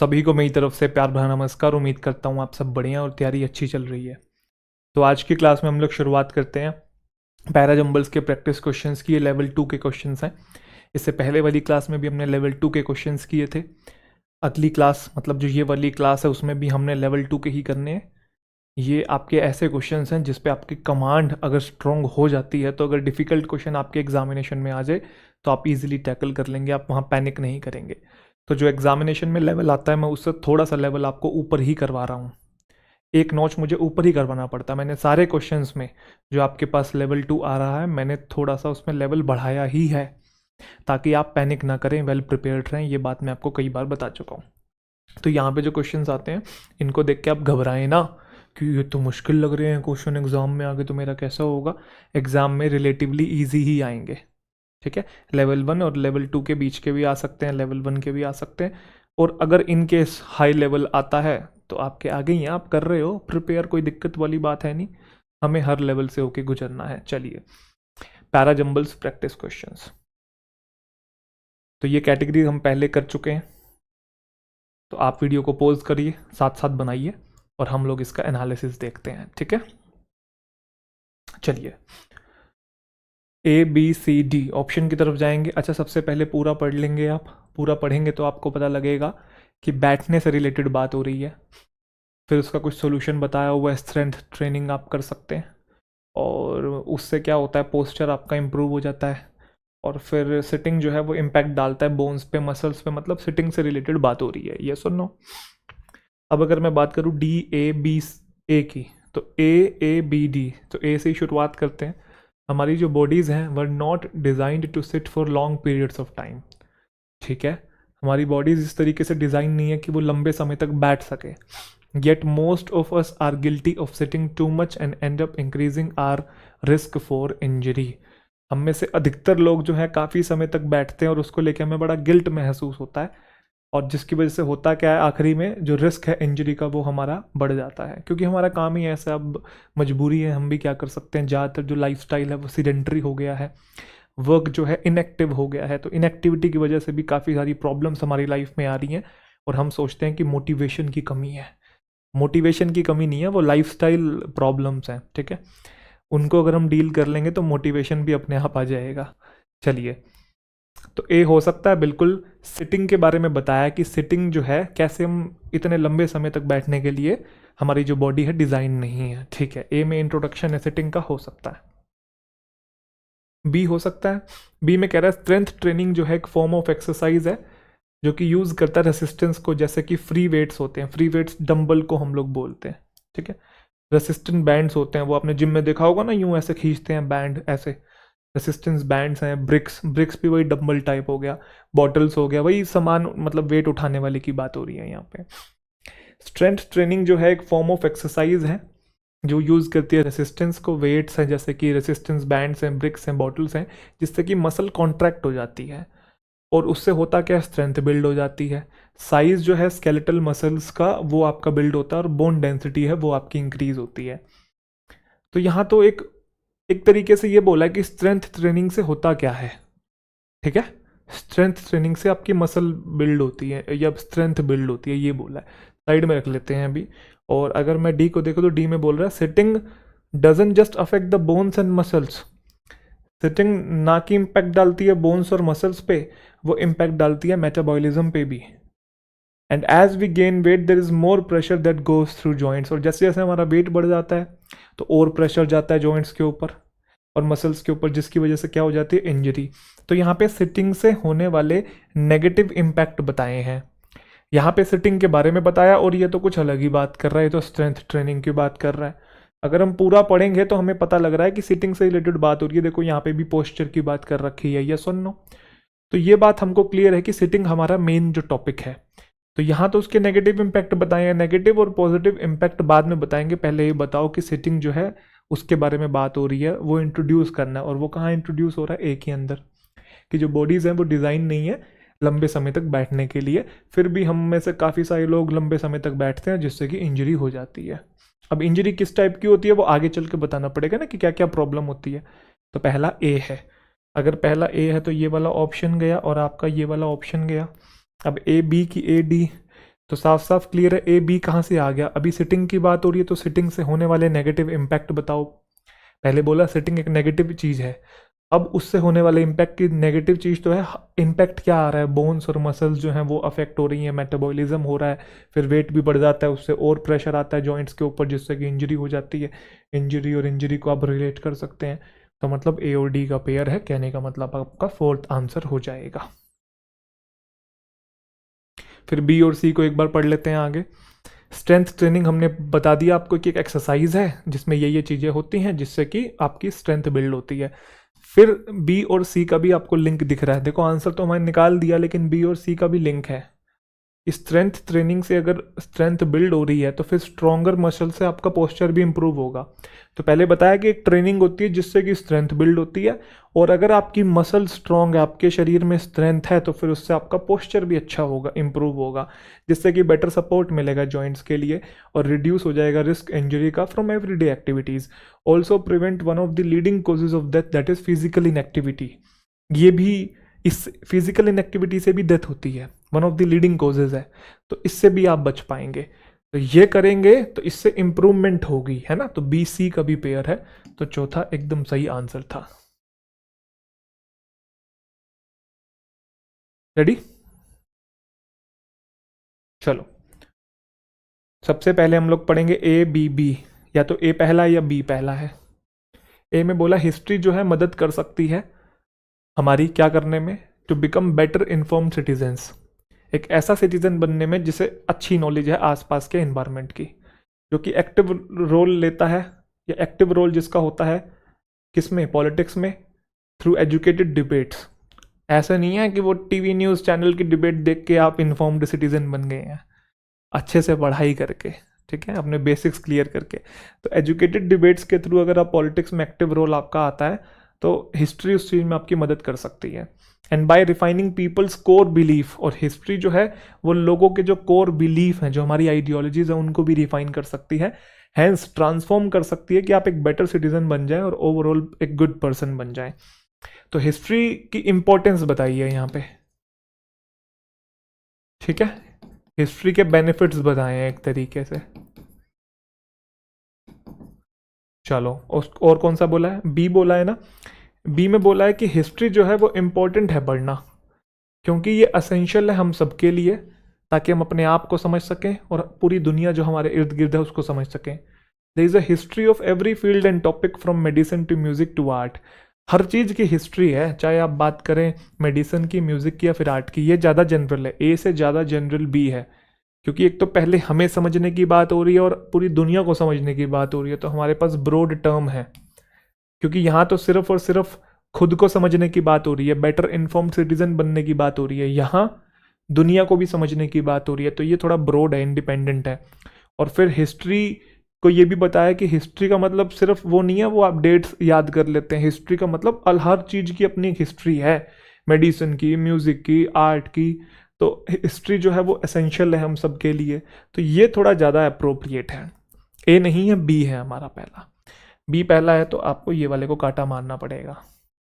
सभी को मेरी तरफ से प्यार भरा नमस्कार। उम्मीद करता हूँ आप सब बढ़िया और तैयारी अच्छी चल रही है। तो आज की क्लास में हम लोग शुरुआत करते हैं पैरा जंबल्स के प्रैक्टिस क्वेश्चंस की। ये लेवल 2 के क्वेश्चंस हैं। इससे पहले वाली क्लास में भी हमने लेवल 2 के क्वेश्चंस किए थे। अगली क्लास मतलब जो ये वाली क्लास है उसमें भी हमने लेवल 2 के ही करने हैं। ये आपके ऐसे क्वेश्चंस हैं जिस पे आपकी कमांड अगर स्ट्रॉन्ग हो जाती है तो अगर डिफ़िकल्ट क्वेश्चन आपके एग्जामिनेशन में आ जाए तो आप इजीली टैकल कर लेंगे, आप वहाँ पैनिक नहीं करेंगे। तो जो एग्जामिनेशन में लेवल आता है मैं उससे थोड़ा सा लेवल आपको ऊपर ही करवा रहा हूँ। एक नॉच मुझे ऊपर ही करवाना पड़ता है। मैंने सारे क्वेश्चंस में जो आपके पास लेवल 2 आ रहा है मैंने थोड़ा सा उसमें लेवल बढ़ाया ही है ताकि आप पैनिक ना करें, वेल प्रिपेयर्ड रहें। ये बात मैं आपको कई बार बता चुका हूँ। तो यहाँ पे जो क्वेश्चंस आते हैं इनको देख के आप घबराएं ना कि ये तो मुश्किल लग रहे हैं क्वेश्चन, एग्जाम में आगे तो मेरा कैसा होगा। एग्जाम में रिलेटिवली ईजी ही आएंगे, ठीक है। लेवल 1 और लेवल 2 के बीच के भी आ सकते हैं, लेवल 1 के भी आ सकते हैं। और अगर इन केस हाई लेवल आता है तो आपके आगे ही हैं, आप कर रहे हो प्रिपेयर, कोई दिक्कत वाली बात है नहीं। हमें हर लेवल से होके गुजरना है। चलिए, पैरा जंबल्स प्रैक्टिस क्वेश्चंस। तो ये कैटेगरी हम पहले कर चुके हैं, तो आप वीडियो को पॉज करिए, साथ साथ बनाइए और हम लोग इसका एनालिसिस देखते हैं, ठीक है। चलिए, A B C D option की तरफ जाएंगे। अच्छा, सबसे पहले पूरा पढ़ लेंगे। आप पूरा पढ़ेंगे तो आपको पता लगेगा कि बैठने से रिलेटेड बात हो रही है। फिर उसका कुछ सोल्यूशन बताया हुआ, स्ट्रेंथ ट्रेनिंग आप कर सकते हैं और उससे क्या होता है, पोस्चर आपका इम्प्रूव हो जाता है। और फिर सिटिंग जो है वो इम्पैक्ट डालता है बोन्स पे, मसल्स पे, मतलब सिटिंग से रिलेटेड बात हो रही है, ये सुन लो। अब अगर मैं बात करूँ डी ए बी ए की, तो ए बी डी, तो ए से ही शुरुआत करते हैं। हमारी जो बॉडीज़ हैं were not designed to sit for long periods of time, ठीक है। हमारी बॉडीज़ इस तरीके से डिज़ाइन नहीं है कि वो लंबे समय तक बैठ सके। Yet most of us are guilty of sitting too much and end up increasing our risk for injury. हम में से अधिकतर लोग जो है काफ़ी समय तक बैठते हैं और उसको लेकर हमें बड़ा गिल्ट महसूस होता है, और जिसकी वजह से होता क्या है, आखिरी में जो रिस्क है इंजरी का वो हमारा बढ़ जाता है, क्योंकि हमारा काम ही ऐसा, अब मजबूरी है, हम भी क्या कर सकते हैं। ज़्यादातर जो लाइफस्टाइल है वो सीडेंटरी हो गया है, वर्क जो है इनएक्टिव हो गया है। तो इनएक्टिविटी की वजह से भी काफ़ी सारी प्रॉब्लम्स हमारी लाइफ में आ रही हैं और हम सोचते हैं कि मोटिवेशन की कमी है। मोटिवेशन की कमी नहीं है, वो लाइफस्टाइल प्रॉब्लम्स हैं, ठीक है। उनको अगर हम डील कर लेंगे तो मोटिवेशन भी अपने आप आ जाएगा। चलिए, तो ए हो सकता है बिल्कुल। सिटिंग के बारे में बताया कि सिटिंग जो है कैसे हम इतने लंबे समय तक बैठने के लिए हमारी जो बॉडी है डिज़ाइन नहीं है, ठीक है। ए में इंट्रोडक्शन है सिटिंग का, हो सकता है। बी हो सकता है। बी में कह रहा है स्ट्रेंथ ट्रेनिंग जो है एक फॉर्म ऑफ एक्सरसाइज है जो कि यूज़ करता है रेसिस्टेंस को, जैसे कि फ्री वेट्स होते हैं, फ्री वेट्स डंबल को हम लोग बोलते हैं, ठीक है। रेसिस्टेंट बैंड्स होते हैं, वो आपने जिम में देखा होगा ना, यूं ऐसे खींचते हैं बैंड, ऐसे रेसिस्टेंस बैंड्स हैं। ब्रिक्स, ब्रिक्स भी वही डंबल टाइप हो गया, बॉटल्स हो गया, वही सामान, मतलब वेट उठाने वाले की बात हो रही है यहाँ पे। स्ट्रेंथ ट्रेनिंग जो है एक फॉर्म ऑफ एक्सरसाइज है जो यूज़ करती है रेसिस्टेंस को। वेट्स हैं जैसे कि रेसिस्टेंस बैंड्स हैं, ब्रिक्स हैं, बॉटल्स हैं, जिससे कि मसल कॉन्ट्रैक्ट हो जाती है और उससे होता क्या है, स्ट्रेंथ बिल्ड हो जाती है। साइज जो है स्केलेटल मसल्स का वो आपका बिल्ड होता है और बोन डेंसिटी है वो आपकी इंक्रीज होती है। तो यहाँ तो एक एक तरीके से ये बोला है कि स्ट्रेंथ ट्रेनिंग से होता क्या है, ठीक है। स्ट्रेंथ ट्रेनिंग से आपकी मसल बिल्ड होती है या स्ट्रेंथ बिल्ड होती है, ये बोला है। साइड में रख लेते हैं अभी। और अगर मैं डी को देखो तो डी में बोल रहा है sitting doesn't just affect the bones and muscles. Sitting ना कि इम्पैक्ट डालती है बोन्स और मसल्स पे, वो इम्पैक्ट डालती है मेटाबॉलिज्म पे भी। And as we gain weight there is more pressure that goes through joints. और जैसे जैसे हमारा वेट बढ़ जाता है तो और प्रेशर जाता है जॉइंट्स के ऊपर और मसल्स के ऊपर, जिसकी वजह से क्या हो जाती है, इंजरी। तो यहाँ पे सिटिंग से होने वाले नेगेटिव इम्पैक्ट बताए हैं। यहाँ पे सिटिंग के बारे में बताया और ये तो कुछ अलग ही बात कर रहा है, ये तो स्ट्रेंथ ट्रेनिंग की बात कर रहा है। अगर हम पूरा पढ़ेंगे तो हमें पता लग रहा है कि सिटिंग से रिलेटेड बात हो रही है। देखो यहाँ पे भी पोस्चर की बात कर रखी है, ये सुन लो। तो ये बात हमको क्लियर है कि सिटिंग हमारा मेन जो टॉपिक है। तो यहाँ तो उसके नेगेटिव इम्पैक्ट बताए हैं, नेगेटिव और पॉजिटिव इम्पैक्ट बाद में बताएंगे। पहले ये बताओ कि सिटिंग जो है उसके बारे में बात हो रही है, वो इंट्रोड्यूस करना है। और वो कहाँ इंट्रोड्यूस हो रहा है, एक ही अंदर, कि जो बॉडीज़ हैं वो डिज़ाइन नहीं है लंबे समय तक बैठने के लिए। फिर भी हम में से काफ़ी सारे लोग लंबे समय तक बैठते हैं जिससे कि इंजरी हो जाती है। अब इंजरी किस टाइप की होती है वो आगे चल के बताना पड़ेगा ना, कि क्या क्या प्रॉब्लम होती है। तो पहला ए है। अगर पहला ए है तो ये वाला ऑप्शन गया और आपका ये वाला ऑप्शन गया। अब ए बी की ए डी, तो साफ साफ क्लियर है, ए बी कहाँ से आ गया। अभी सिटिंग की बात हो रही है तो सिटिंग से होने वाले नेगेटिव इम्पैक्ट बताओ। पहले बोला सिटिंग एक नेगेटिव चीज़ है, अब उससे होने वाले इम्पैक्ट की नेगेटिव चीज़ तो है, इम्पैक्ट क्या आ रहा है, बोन्स और मसल्स जो हैं वो अफेक्ट हो रही हैं, मेटाबॉलिज्म हो रहा है, फिर वेट भी बढ़ जाता है, उससे और प्रेशर आता है जॉइंट्स के ऊपर जिससे कि इंजरी हो जाती है। इंजरी और इंजरी को आप रिलेट कर सकते हैं, तो मतलब ए और डी का पेयर है, कहने का मतलब आपका फोर्थ आंसर हो जाएगा। फिर बी और सी को एक बार पढ़ लेते हैं आगे। स्ट्रेंथ ट्रेनिंग हमने बता दिया आपको कि एक एक्सरसाइज है जिसमें ये चीज़ें होती हैं जिससे कि आपकी स्ट्रेंथ बिल्ड होती है। फिर बी और सी का भी आपको लिंक दिख रहा है, देखो आंसर तो हमने निकाल दिया लेकिन बी और सी का भी लिंक है। स्ट्रेंथ ट्रेनिंग से अगर स्ट्रेंथ बिल्ड हो रही है तो फिर स्ट्रॉन्गर मसल से आपका पोस्चर भी इंप्रूव होगा। तो पहले बताया कि एक ट्रेनिंग होती है जिससे कि स्ट्रेंथ बिल्ड होती है, और अगर आपकी मसल स्ट्रॉन्ग है, आपके शरीर में स्ट्रेंथ है, तो फिर उससे आपका पोस्चर भी अच्छा होगा, इंप्रूव होगा, जिससे कि बेटर सपोर्ट मिलेगा जॉइंट्स के लिए, और रिड्यूस हो जाएगा रिस्क इंजरी का from everyday activities. Also prevent one of the leading causes of death, that is physical inactivity. ये भी, इस फिजिकल इनएक्टिविटी से भी डेथ होती है, one of the leading causes है, तो इससे भी आप बच पाएंगे। तो ये करेंगे तो इससे इंप्रूवमेंट होगी, है ना। तो बी सी का भी पेयर है, तो चौथा एकदम सही आंसर था। रेडी, चलो सबसे पहले हम लोग पढ़ेंगे ए बी बी, या तो ए पहला है या बी पहला है। ए में बोला हिस्ट्री जो है मदद कर सकती है हमारी क्या करने में, to become better informed citizens, एक ऐसा सिटीजन बनने में जिसे अच्छी नॉलेज है आसपास के एनवायरनमेंट की, जो कि एक्टिव रोल लेता है, या एक्टिव रोल जिसका होता है किसमें, पॉलिटिक्स में, थ्रू एजुकेटेड डिबेट्स। ऐसा नहीं है कि वो टीवी न्यूज़ चैनल की डिबेट देख के आप इन्फॉर्म्ड सिटीजन बन गए हैं, अच्छे से पढ़ाई करके, ठीक है, अपने बेसिक्स क्लियर करके। तो एजुकेटेड डिबेट्स के थ्रू अगर आप पॉलिटिक्स में एक्टिव रोल आपका आता है तो हिस्ट्री उस चीज़ में आपकी मदद कर सकती है। And by refining people's core belief, और हिस्ट्री जो है वो लोगों के जो कोर बिलीफ हैं, जो हमारी आइडियोलॉजीज हैं, उनको भी रिफाइन कर सकती है, हैंस ट्रांसफॉर्म कर सकती है कि आप एक बेटर सिटीजन बन जाएं और ओवरऑल एक गुड पर्सन बन जाएं। तो हिस्ट्री की इंपॉर्टेंस बताइए यहाँ पे, ठीक है, हिस्ट्री के बेनिफिट्स बताए हैं एक तरीके से। चलो और कौन सा बोला है, बी बोला है ना। बी में बोला है कि हिस्ट्री जो है वो इम्पोर्टेंट है पढ़ना, क्योंकि ये असेंशियल है हम सबके लिए, ताकि हम अपने आप को समझ सकें और पूरी दुनिया जो हमारे इर्द गिर्द है उसको समझ सकें। There is a history of every field and topic from medicine to music to art. हर चीज़ की हिस्ट्री है, चाहे आप बात करें मेडिसिन की, म्यूज़िक की, या फिर आर्ट की। ये ज़्यादा जनरल है, ए से ज़्यादा जनरल बी है, क्योंकि एक तो पहले हमें समझने की बात हो रही है और पूरी दुनिया को समझने की बात हो रही है, तो हमारे पास ब्रॉड टर्म है। क्योंकि यहाँ तो सिर्फ और सिर्फ खुद को समझने की बात हो रही है, बेटर इन्फॉर्म्ड सिटीजन बनने की बात हो रही है, यहाँ दुनिया को भी समझने की बात हो रही है, तो ये थोड़ा ब्रॉड है, इंडिपेंडेंट है। और फिर हिस्ट्री को ये भी बताया कि हिस्ट्री का मतलब सिर्फ वो नहीं है वो आप डेट्स याद कर लेते हैं, हिस्ट्री का मतलब हर चीज़ की अपनी हिस्ट्री है, मेडिसिन की, म्यूज़िक की, आर्ट की। तो हिस्ट्री जो है वो एसेंशियल है हम सब के लिए, तो ये थोड़ा ज़्यादा अप्रोप्रिएट है। ए नहीं है, बी है हमारा पहला। बी पहला है तो आपको ये वाले को काटा मारना पड़ेगा।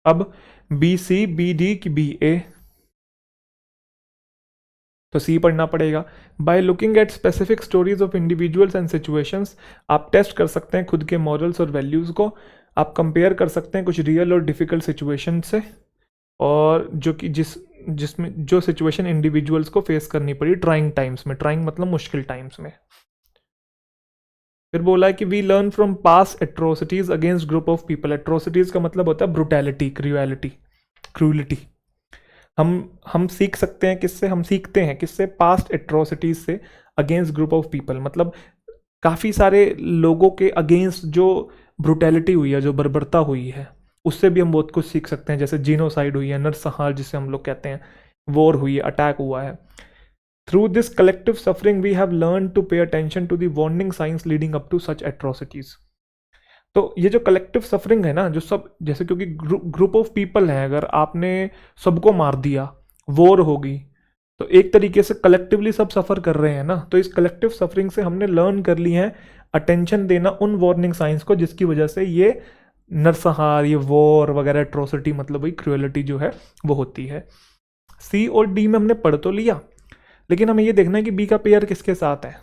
अब बी सी, बी डी की बी ए, तो सी पढ़ना पड़ेगा। By looking at specific stories of individuals and situations, आप टेस्ट कर सकते हैं खुद के मॉरल्स और वैल्यूज़ को, आप कंपेयर कर सकते हैं कुछ रियल और डिफ़िकल्ट सिचुएशन से, और जो कि जिसमें जो सिचुएशन इंडिविजुअल्स को फेस करनी पड़ी ट्राइंग टाइम्स में, ट्राइंग मतलब मुश्किल टाइम्स में। फिर बोला है कि we learn from past atrocities against group of people. Atrocities का मतलब होता है ब्रुटैलिटी, क्रूलिटी। हम सीख सकते हैं किससे, हम सीखते हैं किससे, पास्ट एट्रोसिटीज से, अगेंस्ट ग्रुप ऑफ पीपल, मतलब काफ़ी सारे लोगों के अगेंस्ट जो ब्रुटैलिटी हुई है, जो बर्बरता हुई है, उससे भी हम बहुत कुछ सीख सकते हैं। जैसे जीनोसाइड हुई है, नरसंहार जिसे हम लोग कहते हैं, वॉर हुई है, अटैक हुआ है। Through this collective suffering we have learn to pay attention to the warning signs leading up to such atrocities. तो ये जो कलेक्टिव सफरिंग है ना, जो सब, जैसे क्योंकि ग्रुप ऑफ पीपल है, अगर आपने सबको मार दिया, वॉर होगी, तो एक तरीके से कलेक्टिवली सब सफ़र कर रहे हैं ना। तो इस कलेक्टिव सफरिंग से हमने लर्न कर ली है अटेंशन देना उन वार्निंग साइंस को, जिसकी वजह से ये नरसंहार, ये वॉर वगैरह, एट्रोसिटी मतलब वही क्रूएलिटी जो है वो होती है। सी और डी में हमने पढ़ तो लिया, लेकिन हमें ये देखना है कि बी का पेयर किसके साथ है।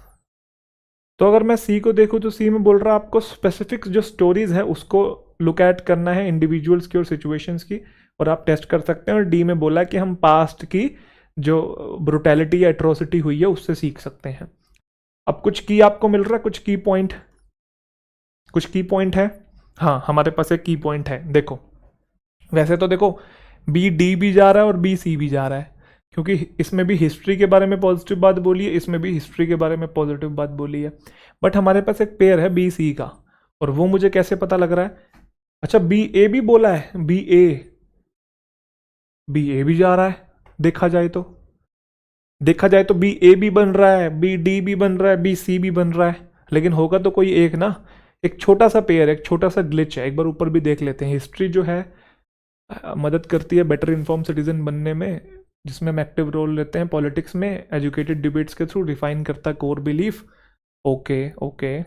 तो अगर मैं सी को देखूँ तो सी में बोल रहा है आपको स्पेसिफिक जो स्टोरीज है उसको लुक एट करना है, इंडिविजुअल्स की और सिचुएशंस की, और आप टेस्ट कर सकते हैं। और डी में बोला कि हम पास्ट की जो ब्रुटैलिटी या एट्रोसिटी हुई है उससे सीख सकते हैं। अब कुछ की आपको मिल रहा है, कुछ की पॉइंट है। हाँ, हमारे पास एक की पॉइंट है। देखो, वैसे तो देखो बी डी भी जा रहा है और बी सी भी जा रहा है, क्योंकि इसमें भी हिस्ट्री के बारे में पॉजिटिव बात बोली है, इसमें भी हिस्ट्री के बारे में पॉजिटिव बात बोली है। बट हमारे पास एक पेयर है बी सी का, और वो मुझे कैसे पता लग रहा है? अच्छा, बी ए भी बोला है, बी ए भी जा रहा है। देखा जाए तो बी ए भी बन रहा है, बी डी भी बन रहा है, बी सी भी बन रहा है, लेकिन होगा तो कोई एक ना। एक छोटा सा पेयर, एक छोटा सा ग्लिच है। एक बार ऊपर भी देख लेते हैं। हिस्ट्री जो है मदद करती है बेटर इन्फॉर्म सिटीजन बनने में, जिसमें हम एक्टिव रोल लेते हैं पॉलिटिक्स में, एजुकेटेड डिबेट्स के थ्रू रिफाइन करता है कोर बिलीफ। ओके,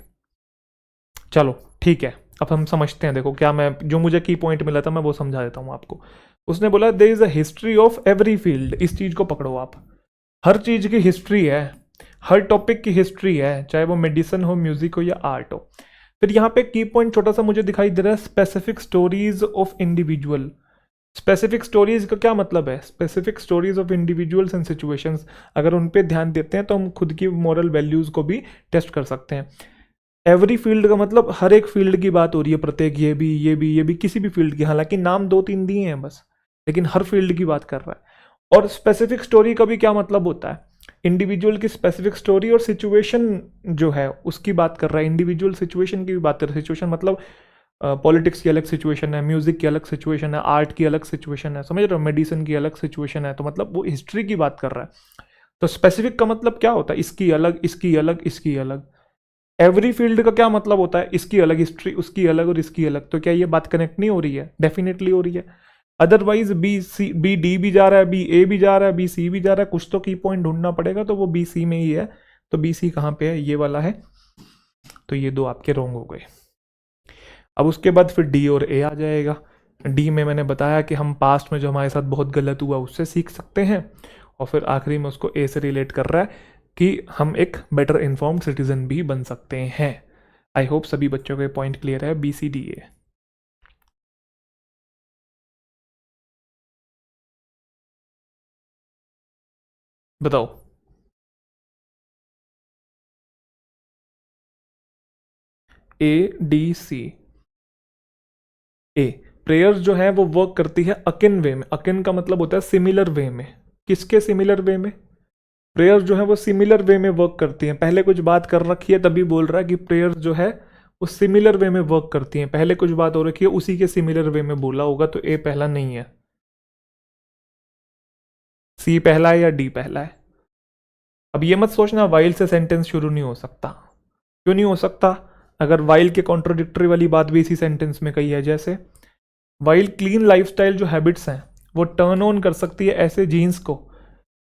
चलो ठीक है। अब हम समझते हैं। देखो, क्या मैं जो मुझे की पॉइंट मिला था मैं वो समझा देता हूँ आपको। उसने बोला there is a history of every field. इस चीज को पकड़ो आप, हर चीज की हिस्ट्री है, हर टॉपिक की हिस्ट्री है, चाहे वो मेडिसिन हो, म्यूजिक हो या आर्ट हो। फिर यहाँ पे की पॉइंट छोटा सा मुझे दिखाई दे रहा है, specific stories of individual. Specific stories का क्या मतलब है? Specific stories of individuals and situations. अगर उन पे ध्यान देते हैं तो हम खुद की मॉरल वैल्यूज को भी टेस्ट कर सकते हैं। एवरी फील्ड का मतलब हर एक फील्ड की बात हो रही है, प्रत्येक, ये भी किसी भी फील्ड की। हालांकि नाम 2-3 दिए हैं बस, लेकिन हर फील्ड की बात कर रहा है। और स्पेसिफिक स्टोरी का भी क्या मतलब होता है? इंडिविजुअल की स्पेसिफिक स्टोरी और सिचुएशन जो है उसकी बात कर रहा है। इंडिविजुअल सिचुएशन की भी बात कर रहा है। सिचुएशन मतलब पॉलिटिक्स की अलग सिचुएशन है, म्यूजिक की अलग सिचुएशन है, आर्ट की अलग सिचुएशन है, समझ रहे हो, मेडिसिन की अलग सिचुएशन है। तो मतलब वो हिस्ट्री की बात कर रहा है। तो स्पेसिफिक का मतलब क्या होता है? इसकी अलग, इसकी अलग, इसकी अलग। एवरी फील्ड का क्या मतलब होता है? इसकी अलग हिस्ट्री, उसकी अलग और इसकी अलग। तो क्या ये बात कनेक्ट नहीं हो रही है? डेफिनेटली हो रही है। अदरवाइज बी डी भी जा रहा है, बी ए भी जा रहा है, बी सी भी जा रहा है, कुछ तो की पॉइंट ढूंढना पड़ेगा, तो वो बी सी में ही है। तो बी सी कहाँ पे है? ये वाला है। तो ये दो आपके रॉन्ग हो गए। अब उसके बाद फिर डी और ए आ जाएगा। डी में मैंने बताया कि हम पास्ट में जो हमारे साथ बहुत गलत हुआ उससे सीख सकते हैं, और फिर आखिरी में उसको ए से रिलेट कर रहा है कि हम एक बेटर इन्फॉर्म्ड सिटीजन भी बन सकते हैं। आई होप सभी बच्चों के पॉइंट क्लियर है। B C D A. बताओ। A D C. A, prayers जो है वो वर्क करती है अकिन वे में। अकिन का मतलब होता है सिमिलर वे में। किसके सिमिलर वे में? प्रेयर्स जो है वो सिमिलर वे में वर्क करती हैं। पहले कुछ बात कर रखी है तभी बोल रहा है कि प्रेयर्स जो है वो सिमिलर वे में वर्क करती हैं। पहले कुछ बात हो रखी है, उसी के सिमिलर वे में बोला होगा, तो ए पहला नहीं है। सी पहला है या डी पहला है? अब ये मत सोचना वाइल से सेंटेंस शुरू नहीं हो सकता। क्यों नहीं हो सकता? अगर वाइल के कॉन्ट्रोडिक्टरी वाली बात भी इसी सेंटेंस में कही है। जैसे वाइल क्लीन लाइफस्टाइल जो हैबिट्स हैं वो टर्न ऑन कर सकती है ऐसे जीन्स को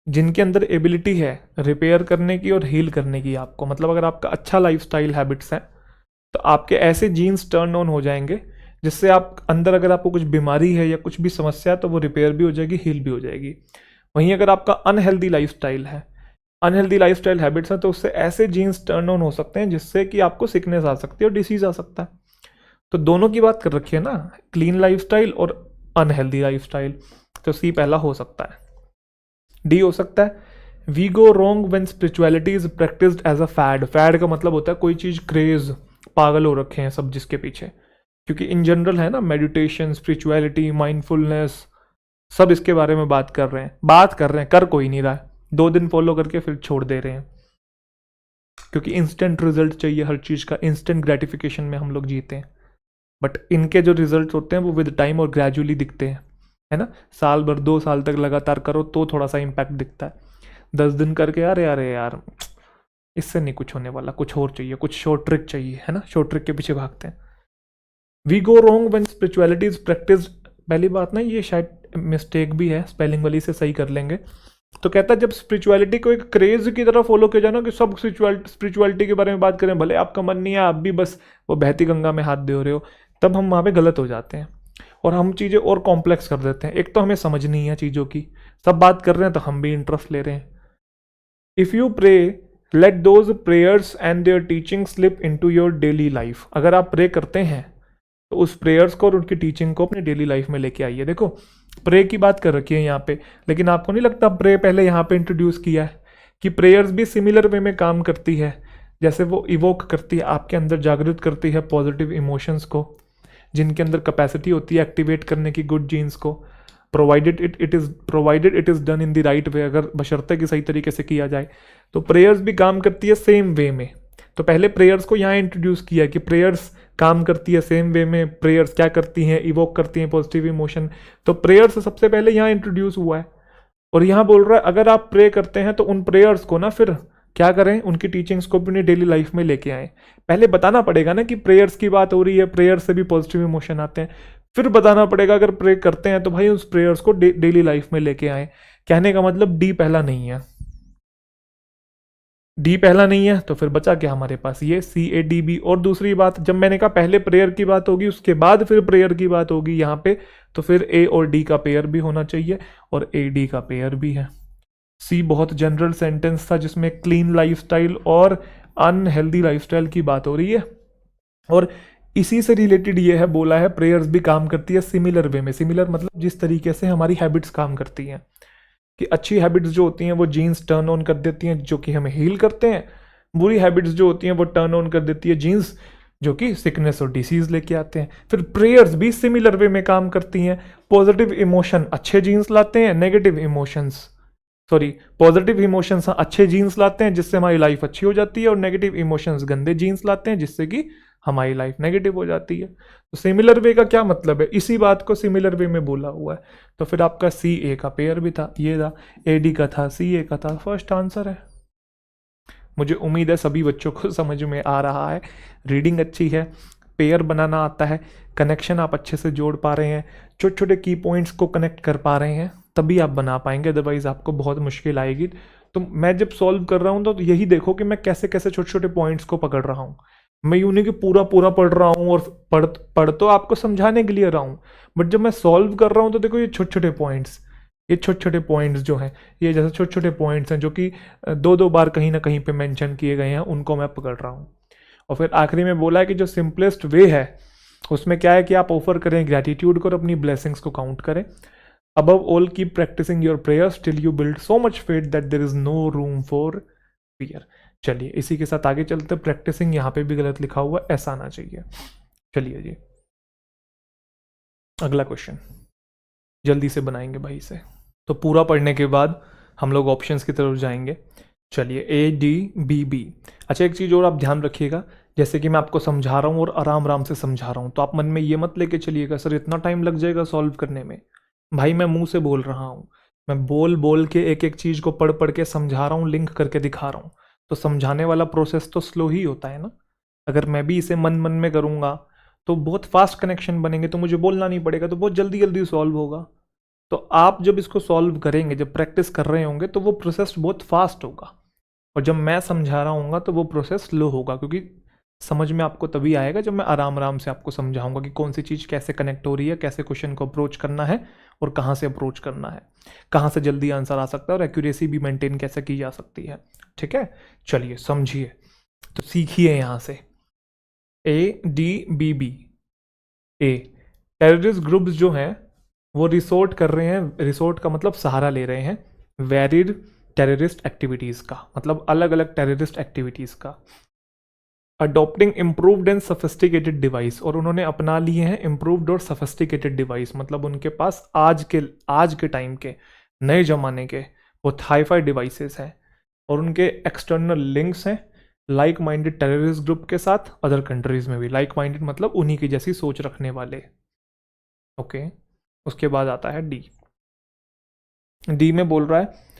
जिनके अंदर एबिलिटी है रिपेयर करने की और हील करने की। आपको मतलब अगर आपका अच्छा लाइफस्टाइल हैबिट्स है तो आपके ऐसे जीन्स टर्न ऑन हो जाएंगे जिससे आप अंदर, अगर आपको कुछ बीमारी है या कुछ भी समस्या है तो वो रिपेयर भी हो जाएगी, हील भी हो जाएगी। वहीं अगर आपका अनहेल्दी लाइफस्टाइल है, अनहेल्दी लाइफस्टाइल हैबिट्स हैं, तो उससे ऐसे जीन्स टर्न ऑन हो सकते हैं जिससे कि आपको सिकनेस आ सकती है और डिसीज आ सकता है। तो दोनों की बात कर रखी है ना, क्लीन लाइफस्टाइल और अनहेल्दी लाइफस्टाइल। तो सी पहला हो सकता है। डी हो सकता है we go wrong when spirituality is practised as a fad. Fad का मतलब होता है कोई चीज क्रेज, पागल हो रखे हैं सब जिसके पीछे। क्योंकि इन जनरल है ना, मेडिटेशन, स्पिरिचुअलिटी, माइंडफुलनेस, सब इसके बारे में बात कर रहे हैं, कर कोई नहीं रहा है। 2 दिन फॉलो करके फिर छोड़ दे रहे हैं, क्योंकि इंस्टेंट रिजल्ट चाहिए हर चीज़ का। इंस्टेंट ग्रेटिफिकेशन में हम लोग जीते हैं। बट इनके जो रिजल्ट होते हैं वो विद टाइम और ग्रेजुअली दिखते हैं, है ना। साल भर, 2 साल तक लगातार करो तो थोड़ा सा इम्पैक्ट दिखता है। 10 दिन करके अरे अरे यार इससे नहीं कुछ होने वाला, कुछ और चाहिए, कुछ शॉर्ट ट्रिक चाहिए, है ना। शॉर्ट ट्रिक के पीछे भागते हैं। We go wrong when spirituality is practice. पहली बात ना, ये शायद मिस्टेक भी है, स्पेलिंग वाली से सही कर लेंगे। तो कहता है जब स्पिरिचुअलिटी को एक क्रेज की तरह फॉलो किया जाए ना, कि सब स्पिरिचुअलिटी के बारे में बात करें, भले आपका मन नहीं है, आप भी बस वो बहती गंगा में हाथ दे रहे हो, तब हम वहाँ पे गलत हो जाते हैं और हम चीज़ें और कॉम्प्लेक्स कर देते हैं। एक तो हमें समझ नहीं है चीज़ों की, सब बात कर रहे हैं तो हम भी इंटरेस्ट ले रहे हैं। If you pray let those prayers and their teaching slip into your daily life. अगर आप प्रे करते हैं तो उस प्रेयर्स को और उनकी टीचिंग को अपनी डेली लाइफ में लेके आइए। देखो प्रे की बात कर रखी है यहाँ पे, लेकिन आपको नहीं लगता प्रे पहले यहाँ पे इंट्रोड्यूस किया है कि प्रेयर्स भी सिमिलर वे में काम करती है, जैसे वो इवोक करती है, आपके अंदर जागृत करती है पॉजिटिव इमोशंस को, जिनके अंदर कैपेसिटी होती है एक्टिवेट करने की गुड जीन्स को, provided it is done in the right way, अगर बशर्ते कि सही तरीके से किया जाए। तो प्रेयर्स भी काम करती है सेम वे में। तो पहले प्रेयर्स को यहाँ इंट्रोड्यूस किया कि प्रेयर्स काम करती है सेम वे में, प्रेयर्स क्या करती हैं, इवोक करती हैं पॉजिटिव इमोशन। तो प्रेयर्स सबसे पहले यहाँ इंट्रोड्यूस हुआ है, और यहाँ बोल रहा है अगर आप प्रे करते हैं तो उन प्रेयर्स को ना फिर क्या करें, उनकी टीचिंग्स को अपनी डेली लाइफ में लेके आए। पहले बताना पड़ेगा ना कि प्रेयर्स की बात हो रही है, प्रेयर से भी पॉजिटिव इमोशन आते हैं, फिर बताना पड़ेगा अगर प्रे करते हैं तो भाई उस प्रेयर्स को डेली लाइफ में लेके आए। कहने का मतलब डी पहला नहीं है, डी पहला नहीं है तो फिर बचा क्या हमारे पास, ये सी ए डी बी। और दूसरी बात, जब मैंने कहा पहले प्रेयर की बात होगी उसके बाद फिर प्रेयर की बात होगी यहाँ पे, तो फिर ए और डी का पेयर भी होना चाहिए, और ए डी का पेयर भी है। सी बहुत जनरल सेंटेंस था जिसमें क्लीन लाइफस्टाइल और अनहेल्दी लाइफस्टाइल की बात हो रही है, और इसी से रिलेटेड ये है, बोला है प्रेयर्स भी काम करती है सिमिलर वे में। सिमिलर मतलब जिस तरीके से हमारी हैबिट्स काम करती हैं, कि अच्छी हैबिट्स जो होती हैं वो जीन्स टर्न ऑन कर देती हैं जो कि हमें हील करते हैं, बुरी हैबिट्स जो होती हैं वो टर्न ऑन कर देती है जीन्स जो कि सिकनेस और डिसीज लेके आते हैं। फिर प्रेयर्स भी सिमिलर वे में काम करती हैं। पॉजिटिव इमोशन अच्छे जीन्स लाते हैं, नेगेटिव इमोशंस पॉजिटिव इमोशंस अच्छे जीन्स लाते हैं जिससे हमारी लाइफ अच्छी हो जाती है, और नेगेटिव इमोशंस गंदे जीन्स लाते हैं जिससे कि हमारी लाइफ नेगेटिव हो जाती है। तो सिमिलर वे का क्या मतलब है, इसी बात को सिमिलर वे में बोला हुआ है। तो फिर आपका सी ए का पेयर भी था, ये था, ए डी का था, सी ए का था, फर्स्ट आंसर है। मुझे उम्मीद है सभी बच्चों को समझ में आ रहा है, रीडिंग अच्छी है, पेयर बनाना आता है, कनेक्शन आप अच्छे से जोड़ पा रहे हैं, छोटे छोटे की पॉइंट्स को कनेक्ट कर पा रहे हैं, तभी आप बना पाएंगे, अदरवाइज आपको बहुत मुश्किल आएगी। तो मैं जब सॉल्व कर रहा हूँ तो यही देखो कि मैं कैसे कैसे छोटे छोटे पॉइंट्स को पकड़ रहा हूँ। मैं यूँ नहीं कि पूरा पूरा पढ़ रहा हूँ और पढ़ तो आपको समझाने के लिए रहा हूँ, बट जब मैं सॉल्व कर रहा हूँ तो देखो ये छोटे छोटे पॉइंट्स, ये छोटे छोटे पॉइंट्स जो हैं, ये जैसे छोटे छोटे पॉइंट्स हैं जो कि दो दो बार कहीं ना कहीं पे मेंशन किए गए हैं, उनको मैं पकड़ रहा हूँ। और फिर आखिरी में बोला है कि जो सिंपलेस्ट वे है उसमें क्या है कि आप ऑफर करें ग्रैटिट्यूड को और अपनी ब्लेसिंग्स को काउंट करें। Above all keep practising your prayers till you build so much faith that there is no room for fear. चलिए इसी के साथ आगे चलते, प्रैक्टिसिंग यहाँ पे भी गलत लिखा हुआ, ऐसा आना चाहिए। चलिए जी अगला क्वेश्चन जल्दी से बनाएंगे भाई से। तो पूरा पढ़ने के बाद हम लोग ऑप्शंस की तरफ जाएंगे। चलिए ए डी बी बी। अच्छा एक चीज़ और आप ध्यान रखिएगा, जैसे कि मैं आपको समझा रहा हूँ और आराम आराम से समझा रहा हूँ, तो आप मन में ये मत लेके चलिएगा सर इतना टाइम लग जाएगा सॉल्व करने में। भाई मैं मुंह से बोल रहा हूँ, मैं बोल बोल के एक एक चीज़ को पढ़ पढ़ के समझा रहा हूँ, लिंक करके दिखा रहा हूँ, तो समझाने वाला प्रोसेस तो स्लो ही होता है ना। अगर मैं भी इसे मन मन में करूँगा तो बहुत फास्ट कनेक्शन बनेंगे, तो मुझे बोलना नहीं पड़ेगा, तो बहुत जल्दी जल्दी सॉल्व होगा। तो आप जब इसको सॉल्व करेंगे, जब प्रैक्टिस कर रहे होंगे, तो वो प्रोसेस बहुत फास्ट होगा, और जब मैं समझा रहा हूँगा तो वो प्रोसेस स्लो होगा, क्योंकि समझ में आपको तभी आएगा जब मैं आराम आराम से आपको समझाऊंगा कि कौन सी चीज़ कैसे कनेक्ट हो रही है, कैसे क्वेश्चन को अप्रोच करना है और कहाँ से अप्रोच करना है, कहाँ से जल्दी आंसर आ सकता है और एक्यूरेसी भी मेंटेन कैसे की जा सकती है। ठीक है, चलिए समझिए, तो सीखिए यहाँ से। A D B B. A, terrorist groups जो हैं वो रिसोर्ट कर रहे हैं, रिसोर्ट का मतलब सहारा ले रहे हैं वेरिड टेररिस्ट एक्टिविटीज़ का, मतलब अलग अलग टेररिस्ट एक्टिविटीज़ का। Adopting improved and sophisticated device, और उन्होंने अपना लिए हैं इम्प्रूव्ड और सफिस्टिकेटेड डिवाइस, मतलब उनके पास आज के टाइम के नए ज़माने के वो हाईफाई डिवाइसेस हैं, और उनके एक्सटर्नल लिंक्स हैं लाइक माइंडेड टेररिस्ट ग्रुप के साथ अदर कंट्रीज में भी। लाइक माइंडेड मतलब उन्हीं की जैसी सोच रखने वाले। ओके, उसके बाद आता है डी। डी में बोल रहा है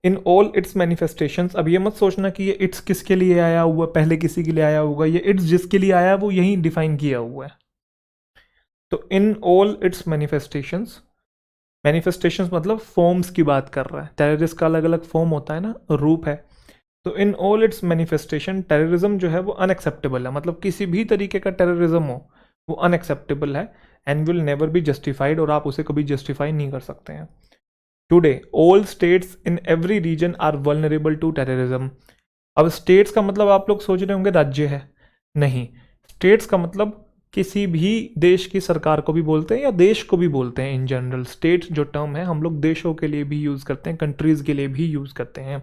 इन ऑल इट्स मैनिफेस्टेशंस। अब ये मत सोचना कि ये इट्स किसके लिए आया हुआ, पहले किसी के लिए आया होगा, ये इट्स जिसके लिए आया वो यही डिफाइन किया हुआ है। तो in all it's manifestations, manifestations मतलब फॉर्म्स की बात कर रहा है, टेररिस्ट का अलग अलग फॉर्म होता है ना, रूप है। तो in all its manifestation, terrorism जो है वो अनएक्सेप्टेबल है, मतलब किसी भी तरीके का टेररिज्म हो वो अनएक्सेप्टेबल है, and will never be justified, और आप उसे कभी जस्टिफाई नहीं कर सकते हैं। Today all states in every region are vulnerable to terrorism. अब स्टेट्स का मतलब आप लोग सोच रहे होंगे राज्य है, नहीं, स्टेट्स का मतलब किसी भी देश की सरकार को भी बोलते हैं या देश को भी बोलते हैं इन जनरल। स्टेट जो टर्म है हम लोग देशों के लिए भी यूज़ करते हैं, कंट्रीज़ के लिए भी यूज़ करते हैं।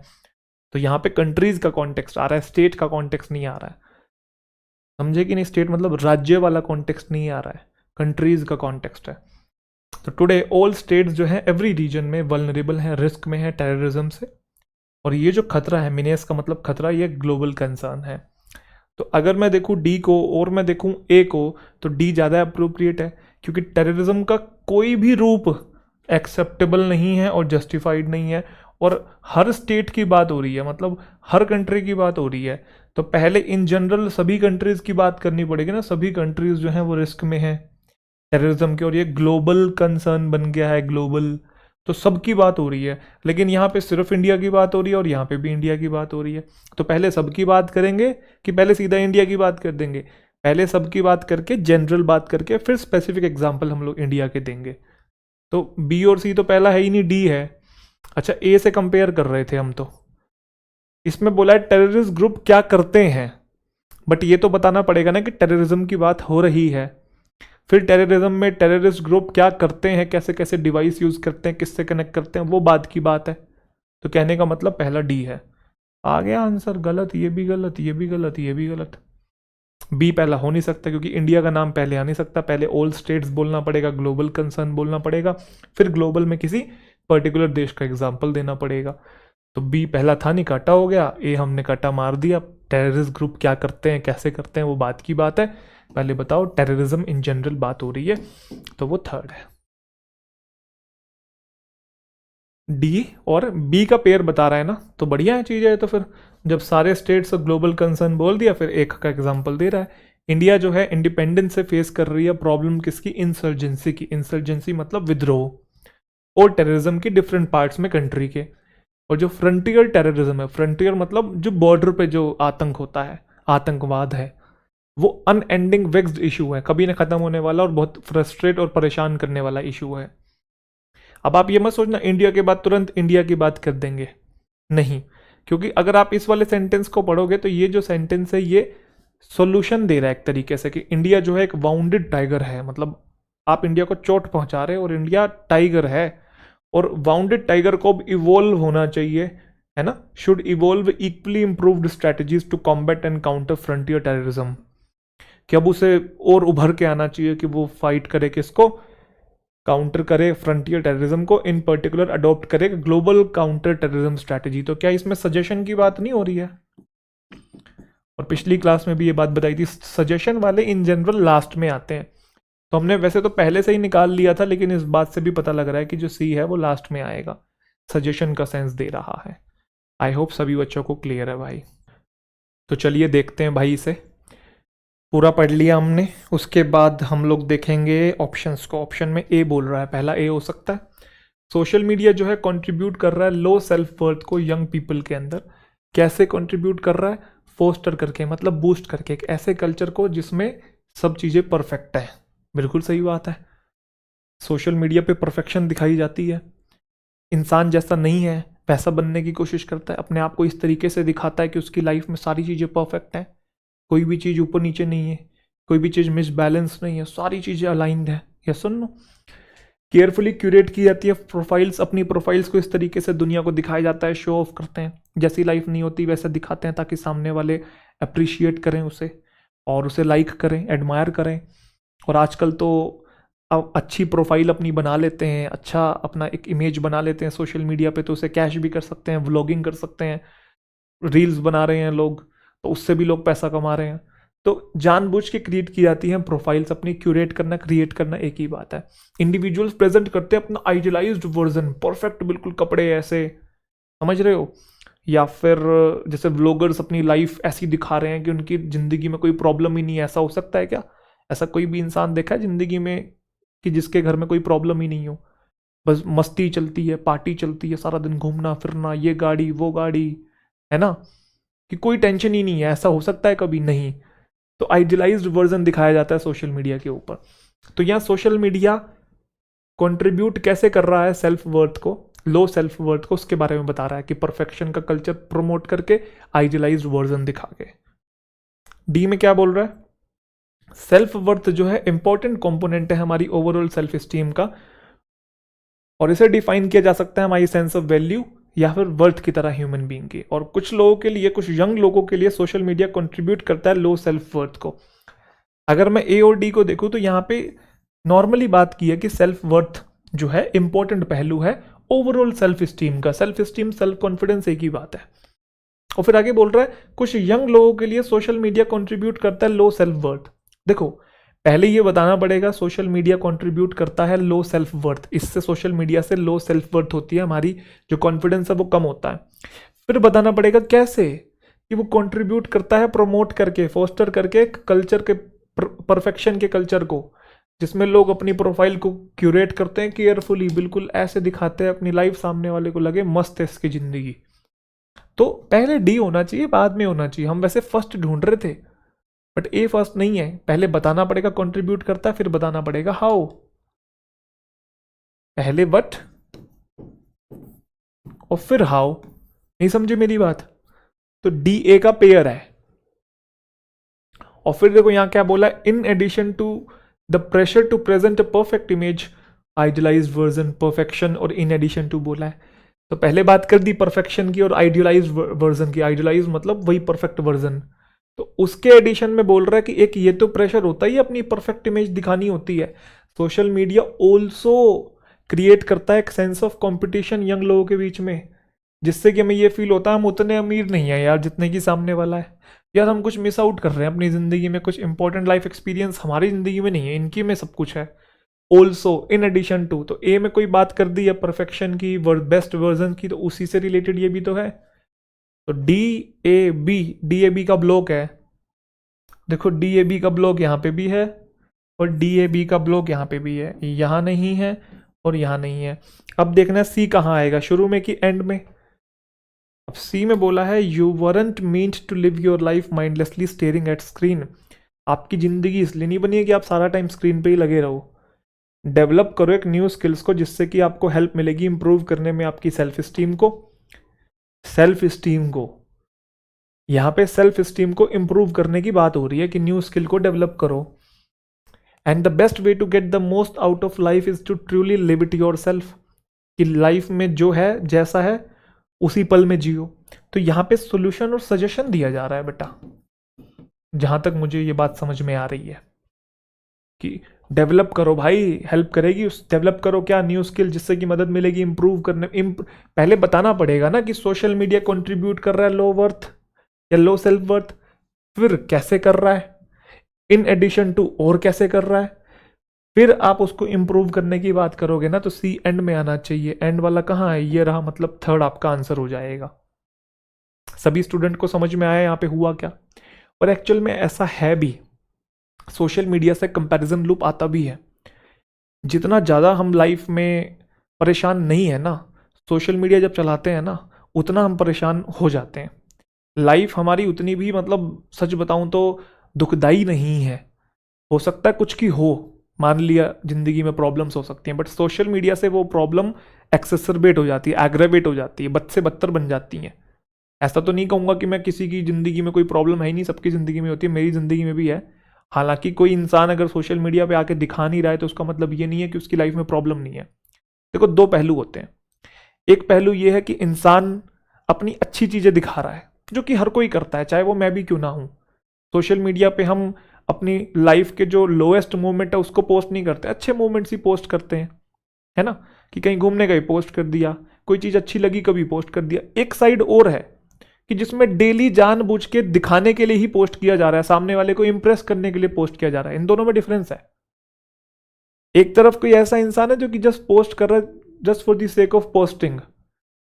तो यहाँ पे कंट्रीज़ का कॉन्टेक्स्ट आ रहा है, स्टेट का कॉन्टेक्स्ट नहीं आ रहा है, समझे कि नहीं? स्टेट मतलब राज्य वाला कॉन्टेक्स्ट नहीं आ रहा है, कंट्रीज़ का कॉन्टेक्स्ट है। तो टुडे ऑल स्टेट्स जो है एवरी रीजन में वल्नरेबल हैं, रिस्क में है टेररिज्म से। और ये जो खतरा है, मिनेस का मतलब खतरा, ये ग्लोबल कंसर्न है। तो अगर मैं देखूं डी को और मैं देखूं ए को, तो डी ज़्यादा अप्रोप्रिएट है, क्योंकि टेररिज्म का कोई भी रूप एक्सेप्टेबल नहीं है और जस्टिफाइड नहीं है, और हर स्टेट की बात हो रही है, मतलब हर कंट्री की बात हो रही है। तो पहले इन जनरल सभी कंट्रीज़ की बात करनी पड़ेगी ना, सभी कंट्रीज़ जो हैं वो रिस्क में हैं टेररिज्म के, और ये ग्लोबल कंसर्न बन गया है, ग्लोबल। तो सबकी बात हो रही है, लेकिन यहाँ पे सिर्फ इंडिया की बात हो रही है और यहाँ पे भी इंडिया की बात हो रही है। तो पहले सबकी बात करेंगे कि पहले सीधा इंडिया की बात कर देंगे? पहले सबकी बात करके जनरल बात करके फिर स्पेसिफिक एग्जांपल हम लोग इंडिया के देंगे। तो बी और सी तो पहला है ही नहीं, डी है। अच्छा, ए से कंपेयर कर रहे थे हम, तो इसमें बोला है टेररिस्ट ग्रुप क्या करते हैं, बट ये तो बताना पड़ेगा ना कि टेररिज्म की बात हो रही है। फिर टेररिज्म में टेररिस्ट ग्रुप क्या करते हैं, कैसे कैसे डिवाइस यूज करते हैं, किससे कनेक्ट करते हैं, वो बात की बात है। तो कहने का मतलब पहला डी है। आ गया आंसर? गलत, ये भी गलत, ये भी गलत, ये भी गलत। बी पहला हो नहीं सकता, क्योंकि इंडिया का नाम पहले आ नहीं सकता, पहले ऑल स्टेट्स बोलना पड़ेगा, ग्लोबल कंसर्न बोलना पड़ेगा, फिर ग्लोबल में किसी पर्टिकुलर देश का एग्जाम्पल देना पड़ेगा। तो बी पहला था नहीं, काटा हो गया। ए हमने काटा मार दिया। टेररिस्ट ग्रुप क्या करते हैं, कैसे करते हैं, वो बात की बात है। पहले बताओ, टेररिज्म इन जनरल बात हो रही है, तो वो थर्ड है। डी और बी का पेयर बता रहा है ना, तो बढ़िया है चीज़ है। तो फिर जब सारे स्टेट्स ग्लोबल कंसर्न बोल दिया, फिर एक का एग्जांपल दे रहा है। इंडिया जो है इंडिपेंडेंस से फेस कर रही है प्रॉब्लम किसकी? इंसर्जेंसी की। इंसर्जेंसी मतलब विद्रोह और टेररिज्म की डिफरेंट पार्ट्स में कंट्री के। और जो फ्रंटियर टेररिज्म है, फ्रंटियर मतलब जो बॉर्डर पे जो आतंक होता है, आतंकवाद है, वो अनएंडिंग वेक्स्ड इशू है, कभी ना खत्म होने वाला और बहुत फ्रस्ट्रेट और परेशान करने वाला इशू है। अब आप ये मत सोचना इंडिया के बाद तुरंत इंडिया की बात कर देंगे, नहीं, क्योंकि अगर आप इस वाले सेंटेंस को पढ़ोगे तो ये जो सेंटेंस है ये सॉल्यूशन दे रहा है एक तरीके से, कि इंडिया जो है एक वाउंडेड टाइगर है, मतलब आप इंडिया को चोट पहुंचा रहे हो और इंडिया टाइगर है, और वाउंडेड टाइगर को अब इवोल्व होना चाहिए, है ना, should evolve equally improved strategies to combat and counter frontier terrorism, कि अब उसे और उभर के आना चाहिए कि वो फाइट करे, किसको? काउंटर करे फ्रंटियर टेररिज्म को, इन पर्टिकुलर अडॉप्ट करे ग्लोबल काउंटर टेररिज्म स्ट्रैटेजी। तो क्या इसमें सजेशन की बात नहीं हो रही है? और पिछली क्लास में भी ये बात बताई थी, सजेशन वाले इन जनरल लास्ट में आते हैं। तो हमने वैसे तो पहले से ही निकाल लिया था, लेकिन इस बात से भी पता लग रहा है कि जो सी है वो लास्ट में आएगा, सजेशन का सेंस दे रहा है। आई होप सभी बच्चों को क्लियर है भाई। तो चलिए देखते हैं भाई, इसे पूरा पढ़ लिया हमने, उसके बाद हम लोग देखेंगे ऑप्शंस को। ऑप्शन में ए बोल रहा है, पहला ए हो सकता है। सोशल मीडिया जो है कंट्रीब्यूट कर रहा है लो सेल्फ वर्थ को यंग पीपल के अंदर। कैसे कंट्रीब्यूट कर रहा है? फोस्टर करके, मतलब बूस्ट करके एक ऐसे कल्चर को जिसमें सब चीज़ें परफेक्ट है। बिल्कुल सही बात है, सोशल मीडिया पे परफेक्शन दिखाई जाती है, इंसान जैसा नहीं है वैसा बनने की कोशिश करता है, अपने आप को इस तरीके से दिखाता है कि उसकी लाइफ में सारी चीज़ें परफेक्ट हैं, कोई भी चीज़ ऊपर नीचे नहीं है, कोई भी चीज़ मिसबैलेंस नहीं है, सारी चीज़ें अलाइंड है। या सुन लो, केयरफुली क्यूरेट की जाती है प्रोफाइल्स, अपनी प्रोफाइल्स को इस तरीके से दुनिया को दिखाया जाता है, शो ऑफ करते हैं, जैसी लाइफ नहीं होती वैसा दिखाते हैं, ताकि सामने वाले अप्रिशिएट करें उसे और उसे लाइक करें, एडमायर करें। और आजकल तो अच्छी प्रोफाइल अपनी बना लेते हैं, अच्छा अपना एक इमेज बना लेते हैं सोशल मीडिया पे, तो उसे कैश भी कर सकते हैं, व्लॉगिंग कर सकते हैं, रील्स बना रहे हैं लोग, तो उससे भी लोग पैसा कमा रहे हैं। तो जानबूझ के क्रिएट की जाती हैं प्रोफाइल्स, अपनी क्यूरेट करना, क्रिएट करना एक ही बात है। इंडिविजुअल्स प्रेजेंट करते हैं अपना आइडियलाइज्ड वर्जन, परफेक्ट बिल्कुल कपड़े ऐसे, समझ रहे हो? या फिर जैसे व्लॉगर्स अपनी लाइफ ऐसी दिखा रहे हैं कि उनकी ज़िंदगी में कोई प्रॉब्लम ही नहीं है। ऐसा हो सकता है क्या? ऐसा कोई भी इंसान देखा है ज़िंदगी में कि जिसके घर में कोई प्रॉब्लम ही नहीं हो, बस मस्ती चलती है, पार्टी चलती है, सारा दिन घूमना फिरना, ये गाड़ी वो गाड़ी, है ना, कि कोई टेंशन ही नहीं है? ऐसा हो सकता है कभी? नहीं। तो आइडियलाइज्ड वर्जन दिखाया जाता है सोशल मीडिया के ऊपर। तो यहाँ सोशल मीडिया कंट्रीब्यूट कैसे कर रहा है सेल्फ वर्थ को? लो सेल्फ वर्थ को उसके बारे में बता रहा है कि परफेक्शन का कल्चर प्रमोट करके आइडियलाइज्ड वर्जन दिखा के। डी में क्या बोल रहा है, सेल्फ वर्थ जो है इंपॉर्टेंट कंपोनेंट है हमारी ओवरऑल सेल्फ स्टीम का, और इसे डिफाइन किया जा सकता है हमारी सेंस ऑफ वैल्यू या फिर वर्थ की तरह ह्यूमन बीइंग की। और कुछ लोगों के लिए, कुछ यंग लोगों के लिए सोशल मीडिया कंट्रीब्यूट करता है लो सेल्फ वर्थ को। अगर मैं ए और डी को देखूं तो यहाँ पे नॉर्मली बात की है कि सेल्फ वर्थ जो है इंपॉर्टेंट पहलू है ओवरऑल सेल्फ स्टीम का। सेल्फ स्टीम, सेल्फ कॉन्फिडेंस एक ही बात है। और फिर आगे बोल रहा है कुछ यंग लोगों के लिए सोशल मीडिया कंट्रीब्यूट करता है लो सेल्फ वर्थ। देखो, पहले ये बताना पड़ेगा सोशल मीडिया कंट्रीब्यूट करता है लो सेल्फ वर्थ, इससे सोशल मीडिया से लो सेल्फ वर्थ होती है, हमारी जो कॉन्फिडेंस है वो कम होता है। फिर बताना पड़ेगा कैसे कि वो कंट्रीब्यूट करता है प्रमोट करके, फोस्टर करके कल्चर के, परफेक्शन के कल्चर को, जिसमें लोग अपनी प्रोफाइल को क्यूरेट करते हैं केयरफुली, बिल्कुल ऐसे दिखाते हैं अपनी लाइफ, सामने वाले को लगे मस्त है इसकी जिंदगी। तो पहले डी होना चाहिए, बाद में होना चाहिए। हम वैसे फर्स्ट ढूंढ रहे थे बट ए फर्स्ट नहीं है। पहले बताना पड़ेगा कंट्रीब्यूट करता है, फिर बताना पड़ेगा हाउ। पहले व्हाट और फिर हाउ। नहीं समझे मेरी बात? तो डी ए का पेयर है। और फिर देखो यहां क्या बोला, in addition to the pressure to present a perfect image, idealised version, perfection और इन एडिशन टू बोला है। तो पहले बात कर दी परफेक्शन की और आइडियलाइज्ड वर्जन की। आइडियलाइज्ड मतलब वही परफेक्ट वर्जन। तो उसके एडिशन में बोल रहा है कि एक ये तो प्रेशर होता ही अपनी परफेक्ट इमेज दिखानी होती है, सोशल मीडिया ऑल्सो क्रिएट करता है एक सेंस ऑफ कंपटीशन यंग लोगों के बीच में, जिससे कि हमें ये फील होता है हम उतने अमीर नहीं है यार जितने की सामने वाला है, यार हम कुछ मिस आउट कर रहे हैं अपनी ज़िंदगी में, कुछ इंपॉर्टेंट लाइफ एक्सपीरियंस हमारी ज़िंदगी में नहीं है, इनकी में सब कुछ है। ऑल्सो, इन एडिशन टू, तो ए में कोई बात कर दी है परफेक्शन की, बेस्ट वर्जन की, तो उसी से रिलेटेड ये भी तो है। तो डी ए बी का ब्लॉक है। देखो डी ए बी का ब्लॉक यहाँ पे भी है और डी ए बी का ब्लॉक यहाँ पे भी है, यहाँ नहीं है और यहाँ नहीं है। अब देखना सी कहाँ आएगा, शुरू में कि एंड में। अब सी में बोला है you weren't meant to live your life mindlessly staring at screen. आपकी ज़िंदगी इसलिए नहीं बनी है कि आप सारा टाइम स्क्रीन पे ही लगे रहो। डेवलप करो एक न्यू स्किल्स को, जिससे कि आपको हेल्प मिलेगी इंप्रूव करने में आपकी सेल्फ स्टीम को। यहाँ पे सेल्फ स्टीम को इंप्रूव करने की बात हो रही है कि न्यू स्किल को डेवलप करो। And the best way to get the most out of life is to truly live it yourself, कि लाइफ में जो है जैसा है उसी पल में जियो। तो यहाँ पे सोल्यूशन और सजेशन दिया जा रहा है बेटा, जहाँ तक मुझे ये बात समझ में आ रही है कि डेवलप करो भाई, हेल्प करेगी उस, डेवलप करो क्या, न्यू स्किल, जिससे कि मदद मिलेगी इंप्रूव करने। पहले बताना पड़ेगा ना कि सोशल मीडिया कंट्रीब्यूट कर रहा है लो वर्थ या लो सेल्फ वर्थ, फिर कैसे कर रहा है, इन एडिशन टू और कैसे कर रहा है, फिर आप उसको इंप्रूव करने की बात करोगे ना। तो सी एंड में आना चाहिए। एंड वाला कहाँ है, ये रहा, मतलब थर्ड आपका आंसर हो जाएगा। सभी स्टूडेंट को समझ में आया यहाँ पे हुआ क्या? और एक्चुअल में ऐसा है भी, सोशल मीडिया से कंपैरिजन लूप आता भी है। जितना ज़्यादा हम लाइफ में परेशान नहीं है ना, सोशल मीडिया जब चलाते हैं ना, उतना हम परेशान हो जाते हैं। लाइफ हमारी उतनी भी, मतलब सच बताऊं तो दुखदाई नहीं है। हो सकता है कुछ की हो, मान लिया ज़िंदगी में प्रॉब्लम्स हो सकती हैं, बट सोशल मीडिया से वो प्रॉब्लम एक्सेसरबेट हो जाती है, एग्रेवेट हो जाती है, बद से बदतर बन जाती हैं। ऐसा तो नहीं कहूँगा कि मैं किसी की ज़िंदगी में कोई प्रॉब्लम है ही नहीं, सबकी ज़िंदगी में होती है, मेरी ज़िंदगी में भी है। हालांकि कोई इंसान अगर सोशल मीडिया पे आके दिखा नहीं रहा है तो उसका मतलब ये नहीं है कि उसकी लाइफ में प्रॉब्लम नहीं है। देखो दो पहलू होते हैं। एक पहलू ये है कि इंसान अपनी अच्छी चीज़ें दिखा रहा है, जो कि हर कोई करता है, चाहे वो मैं भी क्यों ना हूँ। सोशल मीडिया पे हम अपनी लाइफ के जो लोएस्ट मोमेंट है उसको पोस्ट नहीं करते, अच्छे मोमेंट्स ही पोस्ट करते हैं, है ना। कि कहीं घूमने गए पोस्ट कर दिया, कोई चीज़ अच्छी लगी कभी पोस्ट कर दिया। एक साइड और है कि जिसमें डेली जानबूझ के दिखाने के लिए ही पोस्ट किया जा रहा है, सामने वाले को इंप्रेस करने के लिए पोस्ट किया जा रहा है। इन दोनों में डिफरेंस है। एक तरफ कोई ऐसा इंसान है जो कि जस्ट पोस्ट कर रहा है just for the sake of posting,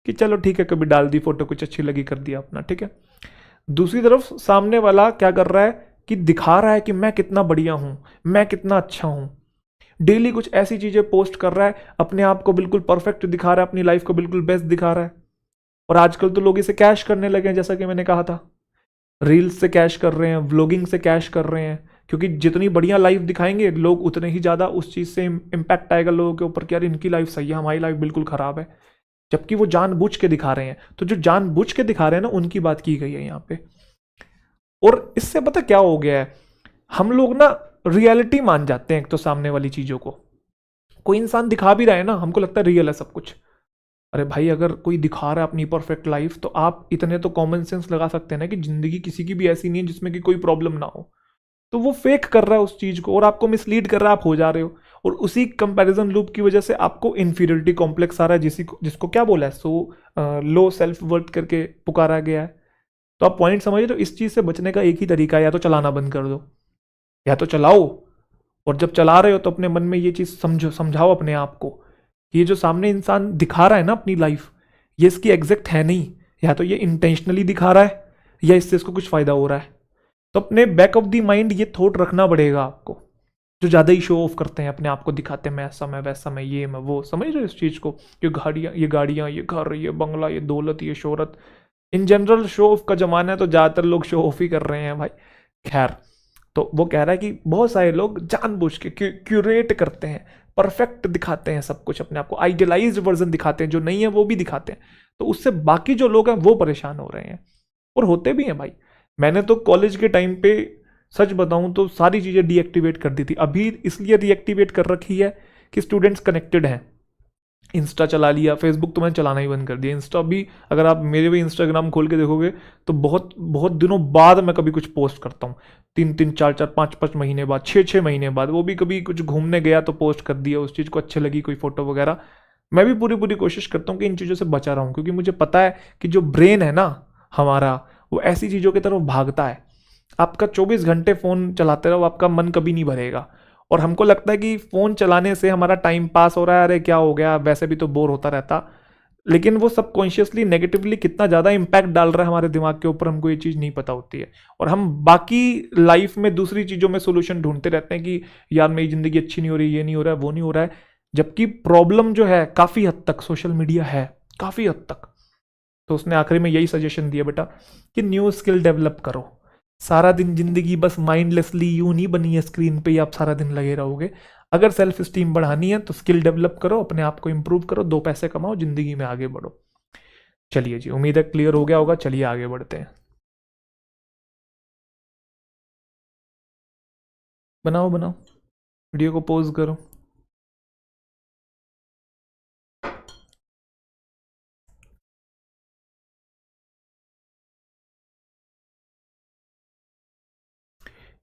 कि चलो ठीक है कभी डाल दी फोटो, कुछ अच्छी लगी कर दिया अपना, ठीक है। दूसरी तरफ सामने वाला क्या कर रहा है कि दिखा रहा है कि मैं कितना बढ़िया हूं, मैं कितना अच्छा हूं। डेली कुछ ऐसी चीजें पोस्ट कर रहा है, अपने आप को बिल्कुल परफेक्ट दिखा रहा है, अपनी लाइफ को बिल्कुल बेस्ट दिखा रहा है। और आजकल तो लोग इसे कैश करने लगे हैं, जैसा कि मैंने कहा था, रील्स से कैश कर रहे हैं, व्लॉगिंग से कैश कर रहे हैं, क्योंकि जितनी बढ़िया लाइफ दिखाएंगे लोग उतने ही ज़्यादा उस चीज़ से इम्पैक्ट आएगा लोगों के ऊपर कि यार इनकी लाइफ सही है, हमारी लाइफ बिल्कुल ख़राब है। जबकि वो जानबूझ के दिखा रहे हैं। तो जो जानबूझ के दिखा रहे हैं ना, उनकी बात की गई है यहाँ पे। और इससे पता क्या हो गया है, हम लोग ना रियलिटी मान जाते हैं एक तो सामने वाली चीजों को। कोई इंसान दिखा भी रहा है ना, हमको लगता है रियल है सब कुछ। अरे भाई, अगर कोई दिखा रहा है अपनी परफेक्ट लाइफ, तो आप इतने तो कॉमन सेंस लगा सकते हैं ना कि जिंदगी किसी की भी ऐसी नहीं है जिसमें कि कोई प्रॉब्लम ना हो। तो वो फेक कर रहा है उस चीज को और आपको मिसलीड कर रहा है, आप हो जा रहे हो। और उसी कंपैरिजन लूप की वजह से आपको इन्फीरियरिटी कॉम्प्लेक्स आ रहा है, जिसको क्या बोला है, लो सेल्फ वर्थ करके पुकारा गया है। तो आप पॉइंट समझ रहे हो। इस चीज से बचने का एक ही तरीका है, या तो चलाना बंद कर दो, या तो चलाओ। और जब चला रहे हो तो अपने मन में ये चीज समझाओ अपने आप को, ये जो सामने इंसान दिखा रहा है ना अपनी लाइफ, ये इसकी एग्जैक्ट है नहीं। या तो ये इंटेंशनली दिखा रहा है, या इससे इसको कुछ फायदा हो रहा है। तो अपने बैक ऑफ द माइंड ये थॉट रखना पड़ेगा आपको। जो ज्यादा ही शो ऑफ करते हैं, अपने आप को दिखाते हैं, मैं ऐसा, मैं वैसा, मैं ये, मैं वो, समझ रहे हो इस चीज को। ये गाड़ियां, ये घर, ये बंगला, ये दौलत, ये शोहरत। इन जनरल शो ऑफ का जमाना है, तो ज्यादातर लोग शो ऑफ ही कर रहे हैं भाई। खैर, तो वो कह रहा है कि बहुत सारे लोग जानबूझ के क्यूरेट करते हैं, परफेक्ट दिखाते हैं सब कुछ अपने आप को, आइडियलाइज्ड वर्जन दिखाते हैं, जो नहीं है वो भी दिखाते हैं। तो उससे बाकी जो लोग हैं वो परेशान हो रहे हैं, और होते भी हैं भाई। मैंने तो कॉलेज के टाइम पे सच बताऊं तो सारी चीजें डीएक्टिवेट कर दी थी। अभी इसलिए डीएक्टिवेट कर रखी है कि स्टूडेंट्स कनेक्टेड हैं। इंस्टा चला लिया, फेसबुक तो मैंने चलाना ही बंद कर दिया। इंस्टा भी, अगर आप मेरे भी इंस्टाग्राम खोल के देखोगे तो बहुत बहुत दिनों बाद मैं कभी कुछ पोस्ट करता हूँ। 3-3, 4-4, 5-5 महीने बाद, 6-6 महीने बाद, वो भी कभी कुछ घूमने गया तो पोस्ट कर दिया, उस चीज़ को अच्छी लगी कोई फोटो वगैरह। मैं भी पूरी पूरी कोशिश करता हूँ कि इन चीज़ों से बचा रहा हूँ, क्योंकि मुझे पता है कि जो ब्रेन है ना हमारा, वो ऐसी चीज़ों की तरफ भागता है। आपका 24 घंटे फ़ोन चलाते रहो, आपका मन कभी नहीं भरेगा। और हमको लगता है कि फ़ोन चलाने से हमारा टाइम पास हो रहा है, अरे क्या हो गया, वैसे भी तो बोर होता रहता। लेकिन वो सबकॉन्शियसली नेगेटिवली कितना ज़्यादा इम्पैक्ट डाल रहा है हमारे दिमाग के ऊपर, हमको ये चीज़ नहीं पता होती है। और हम बाकी लाइफ में दूसरी चीज़ों में सोल्यूशन ढूंढते रहते हैं कि यार मेरी ज़िंदगी अच्छी नहीं हो रही, ये नहीं हो रहा है, वो नहीं हो रहा है। जबकि प्रॉब्लम जो है काफ़ी हद तक सोशल मीडिया है, काफ़ी हद तक। तो उसने आखिरी में यही सजेशन दिया, बेटा, कि न्यू स्किल डेवलप करो। सारा दिन जिंदगी बस माइंडलेसली यूं नहीं बनी है स्क्रीन पे ही आप सारा दिन लगे रहोगे। अगर सेल्फ स्टीम बढ़ानी है तो स्किल डेवलप करो, अपने आप को इंप्रूव करो, 2 पैसे कमाओ, जिंदगी में आगे बढ़ो। चलिए जी, उम्मीद है क्लियर हो गया होगा। चलिए आगे बढ़ते हैं। बनाओ बनाओ, वीडियो को पॉज करो।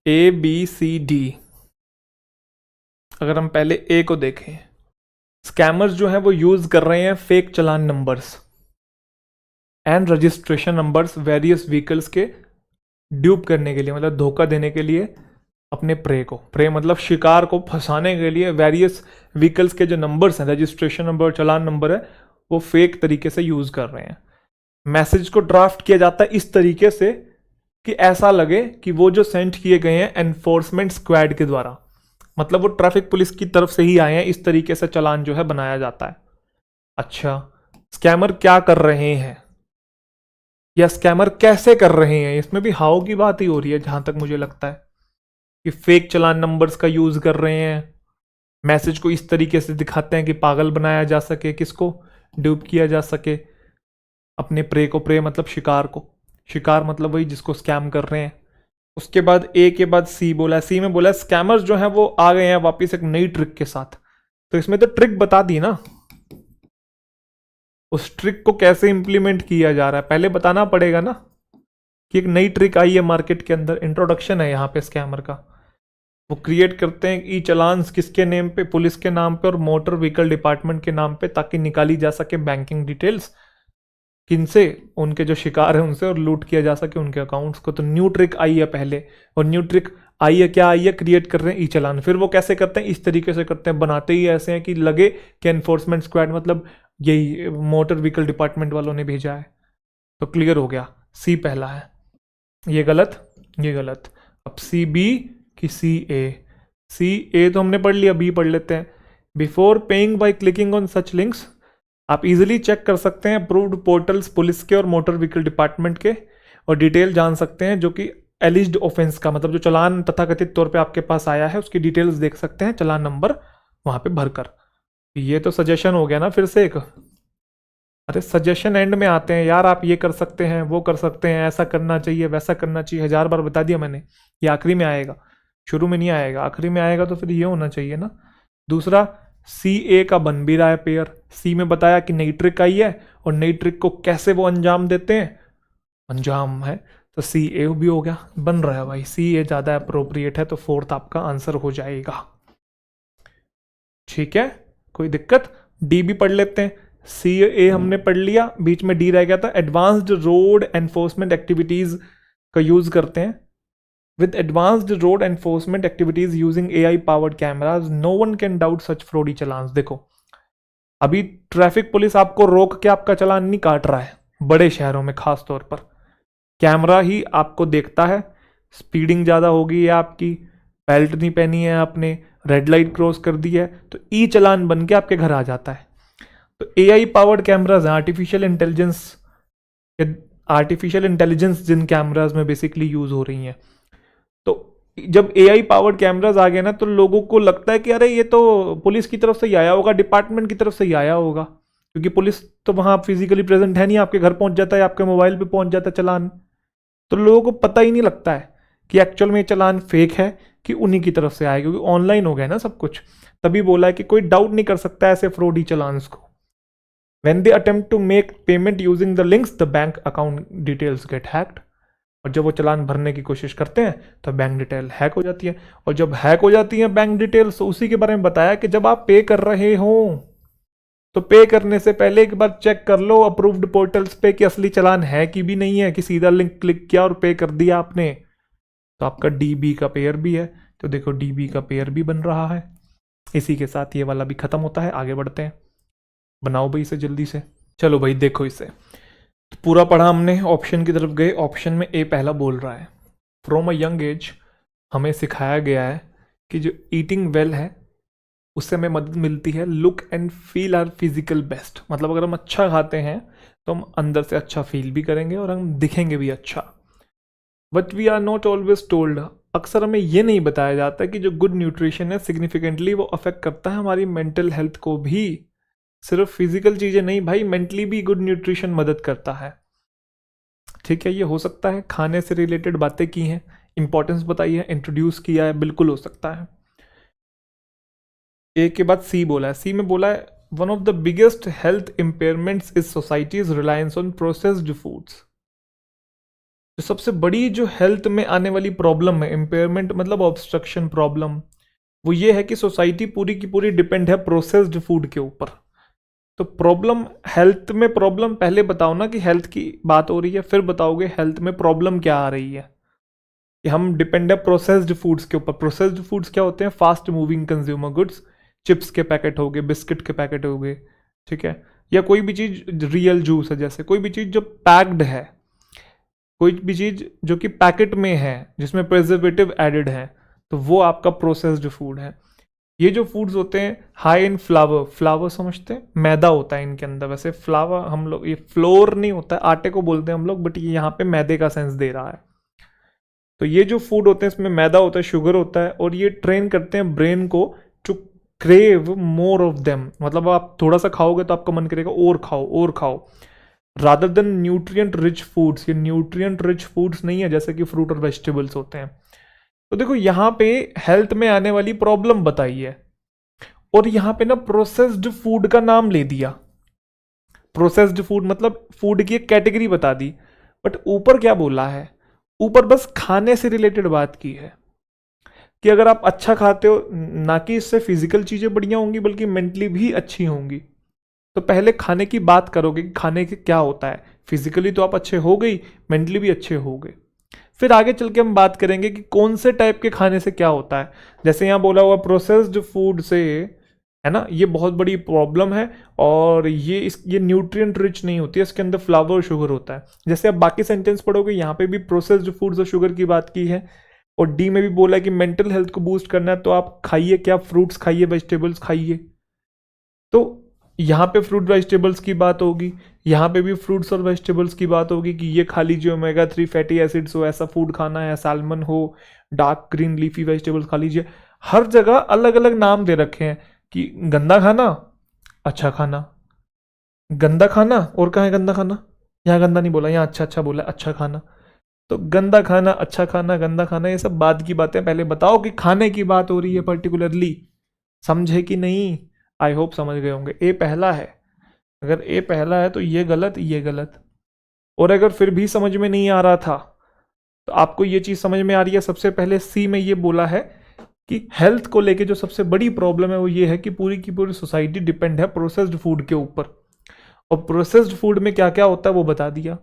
ABCD। अगर हम पहले ए को देखें, स्कैमर्स जो हैं वो यूज कर रहे हैं fake challan numbers and registration numbers various vehicles के ड्यूप करने के लिए, मतलब धोखा देने के लिए अपने प्रे मतलब शिकार को फंसाने के लिए वेरियस व्हीकल्स के जो नंबर्स हैं, रजिस्ट्रेशन नंबर, चालान नंबर है, वो फेक तरीके से यूज कर रहे हैं। मैसेज को ड्राफ्ट किया जाता है इस तरीके से कि ऐसा लगे कि वो जो सेंड किए गए हैं एनफोर्समेंट स्क्वाड के द्वारा, मतलब वो ट्रैफिक पुलिस की तरफ से ही आए हैं। इस तरीके से चालान जो है बनाया जाता है। अच्छा, स्कैमर क्या कर रहे हैं या स्कैमर कैसे कर रहे हैं, इसमें भी हाउ की बात ही हो रही है जहां तक मुझे लगता है। कि फेक चालान नंबर्स का यूज कर रहे हैं, मैसेज को इस तरीके से दिखाते हैं कि पागल बनाया जा सके, किसको ड्यूप किया जा सके, अपने प्रे मतलब शिकार को। शिकार मतलब वही जिसको स्कैम कर रहे हैं। उसके बाद ए के बाद सी बोला, सी में बोला स्कैमर्स जो हैं वो आ गए हैं वापस एक नई ट्रिक के साथ। तो इसमें तो ट्रिक बता दी ना, उस ट्रिक को कैसे इंप्लीमेंट किया जा रहा है पहले बताना पड़ेगा ना, कि एक नई ट्रिक आई है मार्केट के अंदर। इंट्रोडक्शन है यहाँ पे स्कैमर का। वो क्रिएट करते हैं ई चालान्स किसके नेम पे, पुलिस के नाम पे और मोटर व्हीकल डिपार्टमेंट के नाम पे, ताकि निकाली जा सके बैंकिंग डिटेल्स किनसे, उनके जो शिकार है उनसे, और लूट किया जा सके उनके अकाउंट्स को। तो न्यू ट्रिक आई है पहले, और न्यू ट्रिक आई है, क्या आई है, क्रिएट कर रहे हैं ई चालान। फिर वो कैसे करते हैं, इस तरीके से करते हैं, बनाते ही ऐसे हैं कि लगे कि एनफोर्समेंट स्क्वाड मतलब यही मोटर व्हीकल डिपार्टमेंट वालों ने भेजा है। तो क्लियर हो गया, सी पहला है, ये गलत, ये गलत। अब सी बी कि सी ए। सी ए तो हमने पढ़ लिया, बी पढ़ लेते हैं। Before paying by clicking on such links, आप इजीली चेक कर सकते हैं अप्रूव्ड पोर्टल्स पुलिस के और मोटर व्हीकल डिपार्टमेंट के, और डिटेल जान सकते हैं जो कि एलिज्ड ऑफेंस का, मतलब जो चालान तथाकथित तौर पे आपके पास आया है उसकी डिटेल्स देख सकते हैं, चालान नंबर वहां पे भरकर। ये तो सजेशन हो गया ना फिर से एक। अरे सजेशन एंड में आते हैं यार, आप ये कर सकते हैं, वो कर सकते हैं, ऐसा करना चाहिए, वैसा करना चाहिए, 1000 बार बता दिया मैंने। ये आखिरी में आएगा, शुरू में नहीं आएगा, आखिरी में आएगा, तो फिर ये होना चाहिए ना। दूसरा, सी ए का बन भी रहा है पेयर, सी में बताया कि नई ट्रिक आई है और नई ट्रिक को कैसे वो अंजाम देते हैं, अंजाम है, तो सी ए भी हो गया, बन रहा है भाई, सी ए ज़्यादा अप्रोप्रिएट है, तो फोर्थ आपका आंसर हो जाएगा। ठीक है, कोई दिक्कत। डी भी पढ़ लेते हैं। सी ए हमने पढ़ लिया, बीच में डी रह गया था। एडवांस्ड रोड एनफोर्समेंट एक्टिविटीज का यूज करते हैं। With advanced road enforcement activities using AI powered cameras no one can doubt such fraudy challan. देखो, अभी ट्रैफिक पुलिस आपको रोक के आपका चालान नहीं काट रहा है, बड़े शहरों में खास तौर पर कैमरा ही आपको देखता है, स्पीडिंग ज़्यादा हो गई है आपकी, बेल्ट नहीं पहनी है आपने, रेड लाइट क्रॉस कर दी है, तो ई चालान बन के आपके घर आ जाता है। तो एआई पावर्ड कैमराज हैं, आर्टिफिशियल इंटेलिजेंस जिन कैमराज में बेसिकली यूज हो रही हैं। तो जब एआई पावर्ड कैमराज आ गए ना, तो लोगों को लगता है कि अरे ये तो पुलिस की तरफ से ही आया होगा, डिपार्टमेंट की तरफ से ही आया होगा, क्योंकि पुलिस तो वहां फिजिकली प्रेजेंट है नहीं, आपके घर पहुंच जाता है, आपके मोबाइल पे पहुंच जाता है चालान। तो लोगों को पता ही नहीं लगता है कि एक्चुअल में ये चालान फेक है कि उन्हीं की तरफ से आया, क्योंकि ऑनलाइन हो गया ना सब कुछ। तभी बोला है कि कोई डाउट नहीं कर सकता ऐसे फ्रॉडी चालान्स को। When they attempt to make payment using the links, the bank account details get hacked. और जब वो चालान भरने की कोशिश करते हैं तो बैंक डिटेल हैक हो जाती है। और जब हैक हो जाती है बैंक डिटेल्स, तो उसी के बारे में बताया कि जब आप पे कर रहे हो तो पे करने से पहले एक बार चेक कर लो अप्रूव्ड पोर्टल्स पे कि असली चालान है कि भी नहीं है, कि सीधा लिंक क्लिक किया और पे कर दिया आपने। तो आपका डीबी का पेयर भी है, तो देखो डीबी का पेयर भी बन रहा है। इसी के साथ ये वाला भी खत्म होता है। आगे बढ़ते हैं, बनाओ भाई इसे जल्दी से। चलो भाई देखो इसे, तो पूरा पढ़ा हमने, ऑप्शन की तरफ गए। ऑप्शन में ए पहला बोल रहा है, फ्रॉम अ यंग एज हमें सिखाया गया है कि जो ईटिंग वेल है उससे हमें मदद मिलती है, look and feel our physical best. मतलब अगर हम अच्छा खाते हैं तो हम अंदर से अच्छा फील भी करेंगे और हम दिखेंगे भी अच्छा। But we are not always told, अक्सर हमें ये नहीं बताया जाता कि जो गुड न्यूट्रिशन है सिग्निफिकेंटली वो अफेक्ट करता है हमारी मेंटल हेल्थ को भी। सिर्फ फिजिकल चीजें नहीं भाई, मेंटली भी गुड न्यूट्रिशन मदद करता है। ठीक है, ये हो सकता है खाने से रिलेटेड बातें की हैं, इंपॉर्टेंस बताई है, इंट्रोड्यूस किया है, बिल्कुल हो सकता है। ए के बाद सी बोला है, सी में बोला है one of the biggest health impairments is society's reliance on processed foods. जो सबसे बड़ी जो हेल्थ में आने वाली प्रॉब्लम है, इंपेयरमेंट मतलब ऑब्स्ट्रक्शन प्रॉब्लम, वो ये है कि सोसाइटी पूरी की पूरी डिपेंड है प्रोसेस्ड फूड के ऊपर। तो प्रॉब्लम, हेल्थ में प्रॉब्लम पहले बताओ ना कि हेल्थ की बात हो रही है, फिर बताओगे हेल्थ में प्रॉब्लम क्या आ रही है। कि हम डिपेंड है प्रोसेस्ड फूड्स के ऊपर। प्रोसेस्ड फूड्स क्या होते हैं? Fast moving consumer goods, chips के पैकेट हो गए, बिस्किट के पैकेट हो गए, ठीक है, या कोई भी चीज़, रियल जूस है जैसे, कोई भी चीज़ जो पैक्ड है, कोई भी चीज़ जो कि पैकेट में है जिसमें प्रिजर्वेटिव एडेड है, तो वो आपका प्रोसेस्ड फूड है। ये जो फूड्स होते हैं हाई इन फ्लावर, फ्लावर समझते हैं, मैदा होता है इनके अंदर। वैसे फ्लावर हम लोग, ये फ्लोर नहीं होता है, आटे को बोलते हैं हम लोग, बट ये यहाँ पे मैदे का सेंस दे रहा है। तो ये जो फूड होते हैं इसमें मैदा होता है, शुगर होता है, और ये ट्रेन करते हैं ब्रेन को to crave more of them. मतलब आप थोड़ा सा खाओगे तो आपका मन करेगा और खाओ और खाओ, rather than nutrient rich foods. ये न्यूट्रिएंट रिच फूड्स नहीं है जैसे कि फ्रूट और वेजिटेबल्स होते हैं। तो देखो यहाँ पे हेल्थ में आने वाली प्रॉब्लम बताई है, और यहाँ पे ना प्रोसेस्ड फूड का नाम ले दिया। प्रोसेस्ड फूड मतलब फूड की एक कैटेगरी बता दी, बट ऊपर क्या बोला है? ऊपर बस खाने से रिलेटेड बात की है कि अगर आप अच्छा खाते हो, ना कि इससे फिजिकल चीजें बढ़िया होंगी बल्कि मेंटली भी अच्छी होंगी। तो पहले खाने की बात करोगे कि खाने के क्या होता है। फिजिकली तो आप अच्छे हो गई, मेंटली भी अच्छे हो गए। फिर आगे चल के हम बात करेंगे कि कौन से टाइप के खाने से क्या होता है। जैसे यहाँ बोला हुआ प्रोसेस्ड फूड से, है ना, ये बहुत बड़ी प्रॉब्लम है, और ये न्यूट्रिएंट रिच नहीं होती है, इसके अंदर फ्लावर और शुगर होता है। जैसे आप बाकी सेंटेंस पढ़ोगे, यहाँ पे भी प्रोसेस्ड फूड्स और शुगर की बात की है। और डी में भी बोला है कि मेंटल हेल्थ को बूस्ट करना है तो आप खाइए क्या, फ्रूट्स खाइए, वेजिटेबल्स खाइए। तो यहाँ पे फ्रूट वेजिटेबल्स की बात होगी, यहाँ पे भी फ्रूट्स और वेजिटेबल्स की बात होगी कि ये खा लीजिए ओमेगा 3 फैटी एसिड्स हो, ऐसा फूड खाना है, सैल्मन हो, डार्क ग्रीन लीफी वेजिटेबल्स खा लीजिए। हर जगह अलग अलग नाम दे रखे हैं कि गंदा खाना, अच्छा खाना, गंदा खाना, और कहाँ है गंदा खाना? यहाँ गंदा नहीं बोला, यहाँ अच्छा अच्छा बोला, अच्छा खाना। तो गंदा खाना, अच्छा खाना, गंदा खाना, ये सब बाद की बातें। पहले बताओ कि खाने की बात हो रही है पर्टिकुलरली, समझे कि नहीं? आई होप समझ गए होंगे। ए पहला है, अगर ए पहला है तो ये गलत, ये गलत। और अगर फिर भी समझ में नहीं आ रहा था तो आपको ये चीज समझ में आ रही है। सबसे पहले सी में ये बोला है कि हेल्थ को लेके जो सबसे बड़ी प्रॉब्लम है वो ये है कि पूरी की पूरी सोसाइटी डिपेंड है प्रोसेस्ड फूड के ऊपर, और प्रोसेस्ड फूड में क्या क्या होता है वो बता दिया।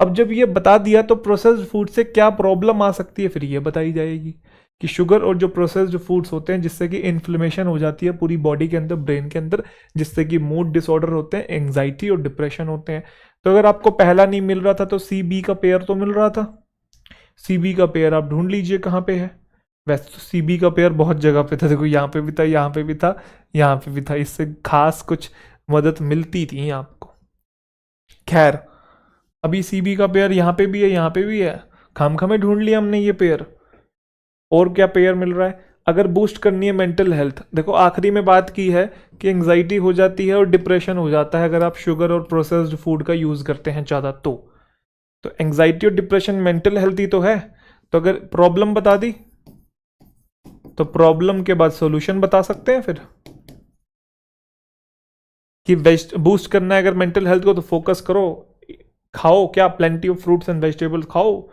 अब जब ये बता दिया तो प्रोसेस्ड फूड से क्या प्रॉब्लम आ सकती है फिर ये बताई जाएगी कि शुगर और जो प्रोसेस्ड फूड्स होते हैं जिससे कि इन्फ्लेमेशन हो जाती है पूरी बॉडी के अंदर, ब्रेन के अंदर, जिससे कि मूड डिसऑर्डर होते हैं, एंग्जाइटी और डिप्रेशन होते हैं। तो अगर आपको पहला नहीं मिल रहा था तो सी बी का पेयर तो मिल रहा था। सी बी का पेयर आप ढूंढ लीजिए कहाँ पे है। वैसे तो सी बी का पेयर बहुत जगह पे था, देखो यहाँ पे भी था, यहाँ पे भी था, यहाँ पे भी था, इससे खास कुछ मदद मिलती थी आपको। खैर, अभी सीबी का पेयर यहाँ पे भी है, यहाँ पे भी है, खामखा में ढूंढ लिया हमने ये पेयर। और क्या पेयर मिल रहा है? अगर बूस्ट करनी है मेंटल हेल्थ, देखो आखिरी में बात की है कि एंग्जाइटी हो जाती है और डिप्रेशन हो जाता है अगर आप शुगर और प्रोसेस्ड फूड का यूज करते हैं ज़्यादा। तो एंग्जाइटी और डिप्रेशन मेंटल हेल्थ ही तो है। तो अगर प्रॉब्लम बता दी तो प्रॉब्लम के बाद सॉल्यूशन बता सकते हैं फिर कि वेस्ट बूस्ट करना है अगर मेंटल हेल्थ को तो फोकस करो, खाओ क्या, plenty of fruits and vegetables खाओ।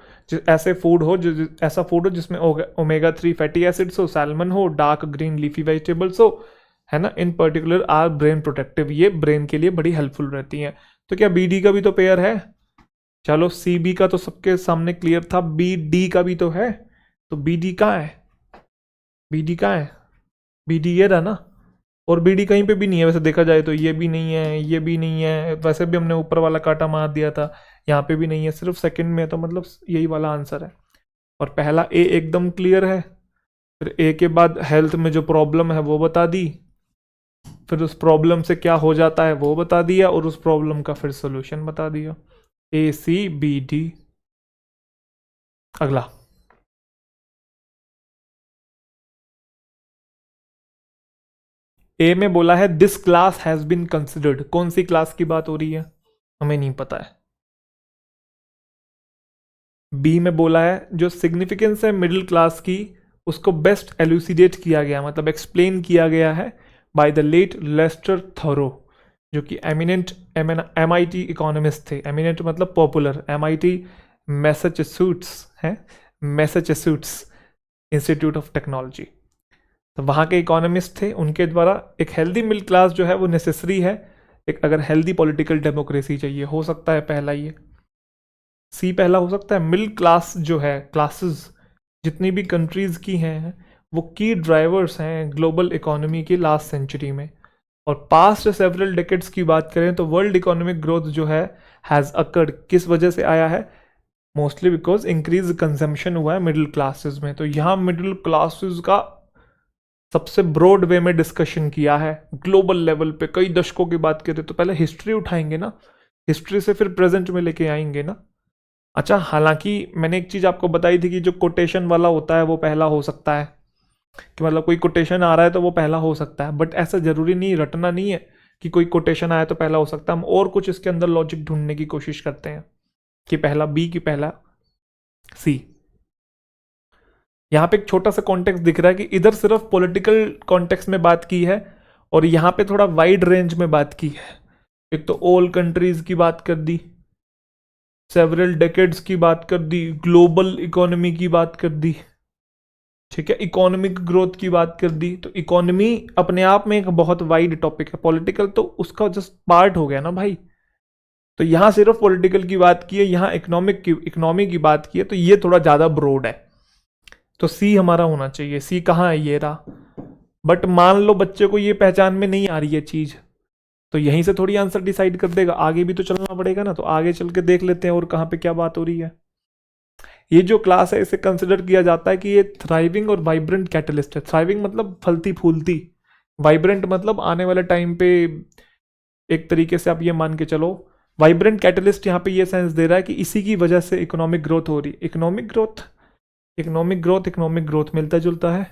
ऐसे फूड हो जो ऐसा फूड हो जिसमें ओमेगा 3 फैटी एसिड्स हो, सैल्मन हो, डार्क ग्रीन लीफी वेजिटेबल्स हो, है ना। इन पर्टिकुलर आर ब्रेन प्रोटेक्टिव, ये ब्रेन के लिए बड़ी हेल्पफुल रहती हैं। तो क्या बी डी का भी तो पेयर है? चलो सी बी का तो सबके सामने क्लियर था, बी डी का भी तो है। तो बी डी कहाँ है? बी डी कहाँ है? बी डी ये रहा ना। और बी डी कहीं पे भी नहीं है वैसे देखा जाए तो, ये भी नहीं है, ये भी नहीं है, वैसे भी हमने ऊपर वाला काटा मार दिया था, यहाँ पे भी नहीं है, सिर्फ सेकंड में है, तो मतलब यही वाला आंसर है। और पहला ए एकदम क्लियर है। फिर ए के बाद हेल्थ में जो प्रॉब्लम है वो बता दी, फिर उस प्रॉब्लम से क्या हो जाता है वो बता दिया, और उस प्रॉब्लम का फिर सोल्यूशन बता दिया। A C B D. अगला, ए में बोला है this class has been considered, कौन सी क्लास की बात हो रही है? हमें नहीं पता है। बी में बोला है जो सिग्निफिकेंस है मिडिल क्लास की उसको बेस्ट एलुसिडेट किया गया, मतलब एक्सप्लेन किया गया है बाय द लेट लेस्टर थोरो, जो कि एमिनेंट MIT इकोनॉमिस्ट थे। एमिनेंट मतलब पॉपुलर, MIT मैसाचुसेट्स है, मैसाचुसेट्स इंस्टीट्यूट ऑफ टेक्नोलॉजी। तो वहाँ के इकोनॉमिस्ट थे, उनके द्वारा एक हेल्दी मिडिल क्लास जो है वो नेसेसरी है एक, अगर हेल्दी पॉलिटिकल डेमोक्रेसी चाहिए। हो सकता है पहला ये सी पहला हो सकता है। मिडिल क्लास जो है, क्लासेस जितनी भी कंट्रीज की हैं वो की ड्राइवर्स हैं ग्लोबल इकोनॉमी की लास्ट सेंचुरी में। और पास्ट सेवरल डिकेड्स की बात करें तो वर्ल्ड इकोनॉमिक ग्रोथ जो है हैज़ अकर्ड, किस वजह से आया है? मोस्टली बिकॉज इंक्रीज कंजम्पशन हुआ है मिडिल क्लासेस में। तो यहाँ मिडिल क्लासेस का सबसे ब्रॉड वे में डिस्कशन किया है ग्लोबल लेवल पे। कई दशकों की बात करें तो पहले हिस्ट्री उठाएंगे ना, हिस्ट्री से फिर प्रेजेंट में लेके आएंगे ना। अच्छा, हालांकि मैंने एक चीज़ आपको बताई थी कि जो कोटेशन वाला होता है वो पहला हो सकता है, कि मतलब कोई कोटेशन आ रहा है तो वो पहला हो सकता है, बट ऐसा जरूरी नहीं, रटना नहीं है कि कोई कोटेशन आया तो पहला हो सकता है। हम और कुछ इसके अंदर लॉजिक ढूंढने की कोशिश करते हैं कि पहला बी की पहला सी। यहाँ पे एक छोटा सा कॉन्टेक्स्ट दिख रहा है कि इधर सिर्फ पॉलिटिकल कॉन्टेक्स्ट में बात की है और यहाँ पे थोड़ा वाइड रेंज में बात की है। एक तो ऑल कंट्रीज की बात कर दी, सेवरल डेकेड्स की बात कर दी, ग्लोबल इकोनॉमी की बात कर दी, ठीक है, इकोनॉमिक ग्रोथ की बात कर दी। तो इकोनॉमी अपने आप में एक बहुत वाइड टॉपिक है, पॉलिटिकल तो उसका जस्ट पार्ट हो गया ना भाई। तो यहां सिर्फ पॉलिटिकल की बात की है, यहां इकोनॉमी की बात की है, तो ये थोड़ा ज्यादा ब्रॉड है। तो सी हमारा होना चाहिए। सी कहाँ है? ये रहा। बट मान लो बच्चे को ये पहचान में नहीं आ रही है चीज, तो यहीं से थोड़ी आंसर डिसाइड कर देगा, आगे भी तो चलना पड़ेगा ना। तो आगे चल के देख लेते हैं और कहाँ पे क्या बात हो रही है। ये जो क्लास है इसे कंसिडर किया जाता है कि ये थ्राइविंग और वाइब्रेंट कैटलिस्ट है। थ्राइविंग मतलब फलती फूलती, वाइब्रेंट मतलब आने वाले टाइम पे, एक तरीके से आप ये मान के चलो वाइब्रेंट कैटलिस्ट यहाँ पे ये सेंस दे रहा है कि इसी की वजह से इकोनॉमिक ग्रोथ हो रही। Economic growth, economic growth, economic growth मिलता जुलता है।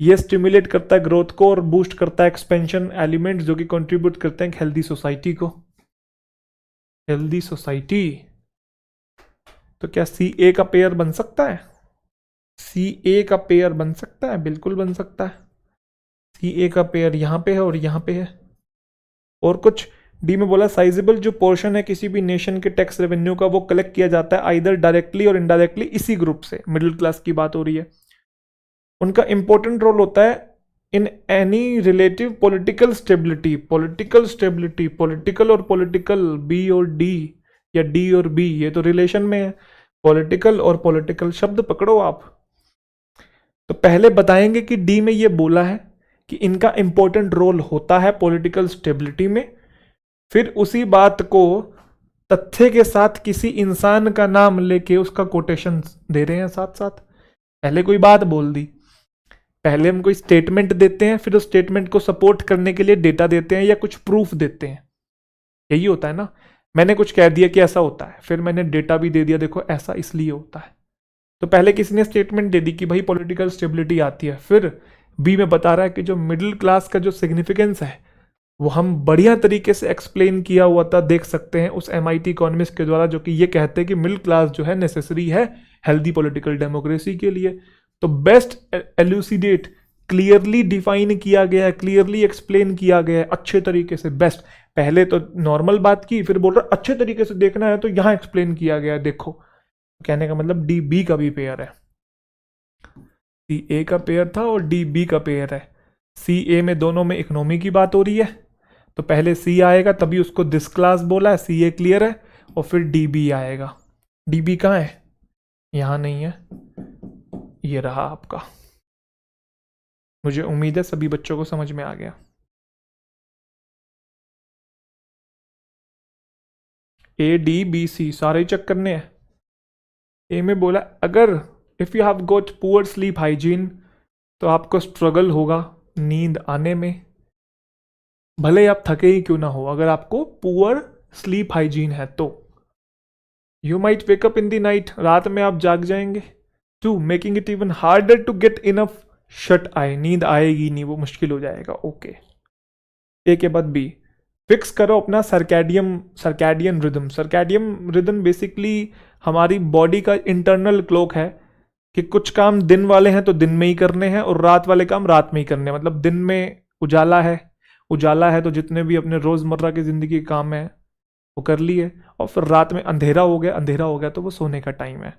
ये स्टिमुलेट करता है ग्रोथ को और बूस्ट करता है एक्सपेंशन एलिमेंट जो कि कंट्रीब्यूट करते हैं हेल्दी सोसाइटी को। हेल्दी सोसाइटी, तो क्या सी ए का पेयर बन सकता है? सी ए का पेयर बन सकता है, बिल्कुल बन सकता है। सी ए का पेयर यहां पे है और यहां पे है। और कुछ डी में बोला साइजेबल जो पोर्शन है किसी भी नेशन के टैक्स रेवेन्यू का वो कलेक्ट किया जाता है आइदर डायरेक्टली और इनडायरेक्टली इसी ग्रुप से, मिडिल क्लास की बात हो रही है। उनका इंपॉर्टेंट रोल होता है in any relative political stability. Political stability, political और पॉलिटिकल, बी और डी या डी और बी, ये तो रिलेशन में है। पॉलिटिकल और पॉलिटिकल शब्द पकड़ो आप। तो पहले बताएंगे कि डी में ये बोला है कि इनका इंपॉर्टेंट रोल होता है पॉलिटिकल स्टेबिलिटी में, फिर उसी बात को तथ्य के साथ किसी इंसान का नाम लेके उसका कोटेशन दे रहे हैं साथ साथ। पहले कोई बात बोल दी, पहले हम कोई स्टेटमेंट देते हैं, फिर उस स्टेटमेंट को सपोर्ट करने के लिए डेटा देते हैं या कुछ प्रूफ देते हैं। यही होता है ना, मैंने कुछ कह दिया कि ऐसा होता है, फिर मैंने डेटा भी दे दिया, देखो ऐसा इसलिए होता है। तो पहले किसी ने स्टेटमेंट दे दी कि भाई पॉलिटिकल स्टेबिलिटी आती है, फिर बी में बता रहा है कि जो मिडिल क्लास का जो सिग्निफिकेंस है वो हम बढ़िया तरीके से एक्सप्लेन किया हुआ था, देख सकते हैं उस MIT इकोनॉमिस्ट के द्वारा, जो कि ये कहते हैं कि मिडिल क्लास जो है नेसेसरी है हेल्दी पॉलिटिकल डेमोक्रेसी के लिए। तो बेस्ट एल्यूसिडेट, क्लियरली डिफाइन किया गया है, क्लियरली एक्सप्लेन किया गया है अच्छे तरीके से। बेस्ट, पहले तो नॉर्मल बात की, फिर बोल रहा अच्छे तरीके से देखना है तो यहां एक्सप्लेन किया गया है, देखो। कहने का मतलब डी बी का भी पेयर है, सी ए का पेयर था और डी बी का पेयर है। सी ए में दोनों में इकोनॉमी की बात हो रही है, तो पहले सी आएगा तभी उसको दिस क्लास बोला है, सी ए क्लियर है, और फिर डी बी आएगा। डी बी कहाँ है? यहां नहीं है, ये रहा आपका। मुझे उम्मीद है सभी बच्चों को समझ में आ गया। ए डी बी सी सारे ही चेक करने हैं। ए में बोला अगर if you have got poor sleep hygiene तो आपको स्ट्रगल होगा नींद आने में, भले आप थके ही क्यों ना हो। अगर आपको पुअर स्लीप हाइजीन है तो you might wake up in the night, रात में आप जाग जाएंगे। To making it even harder to get enough shut eye, नींद आएगी नहीं, वो मुश्किल हो जाएगा। ओके, ए के बाद बी, फिक्स करो अपना circadian rhythm. Circadian rhythm basically हमारी बॉडी का इंटरनल क्लॉक है कि कुछ काम दिन वाले हैं तो दिन में ही करने हैं और रात वाले काम रात में ही करने हैं। मतलब दिन में उजाला है तो जितने भी अपने रोजमर्रा की जिंदगी के काम है वो कर लिए, और फिर रात में अंधेरा हो गया तो वो सोने का टाइम है।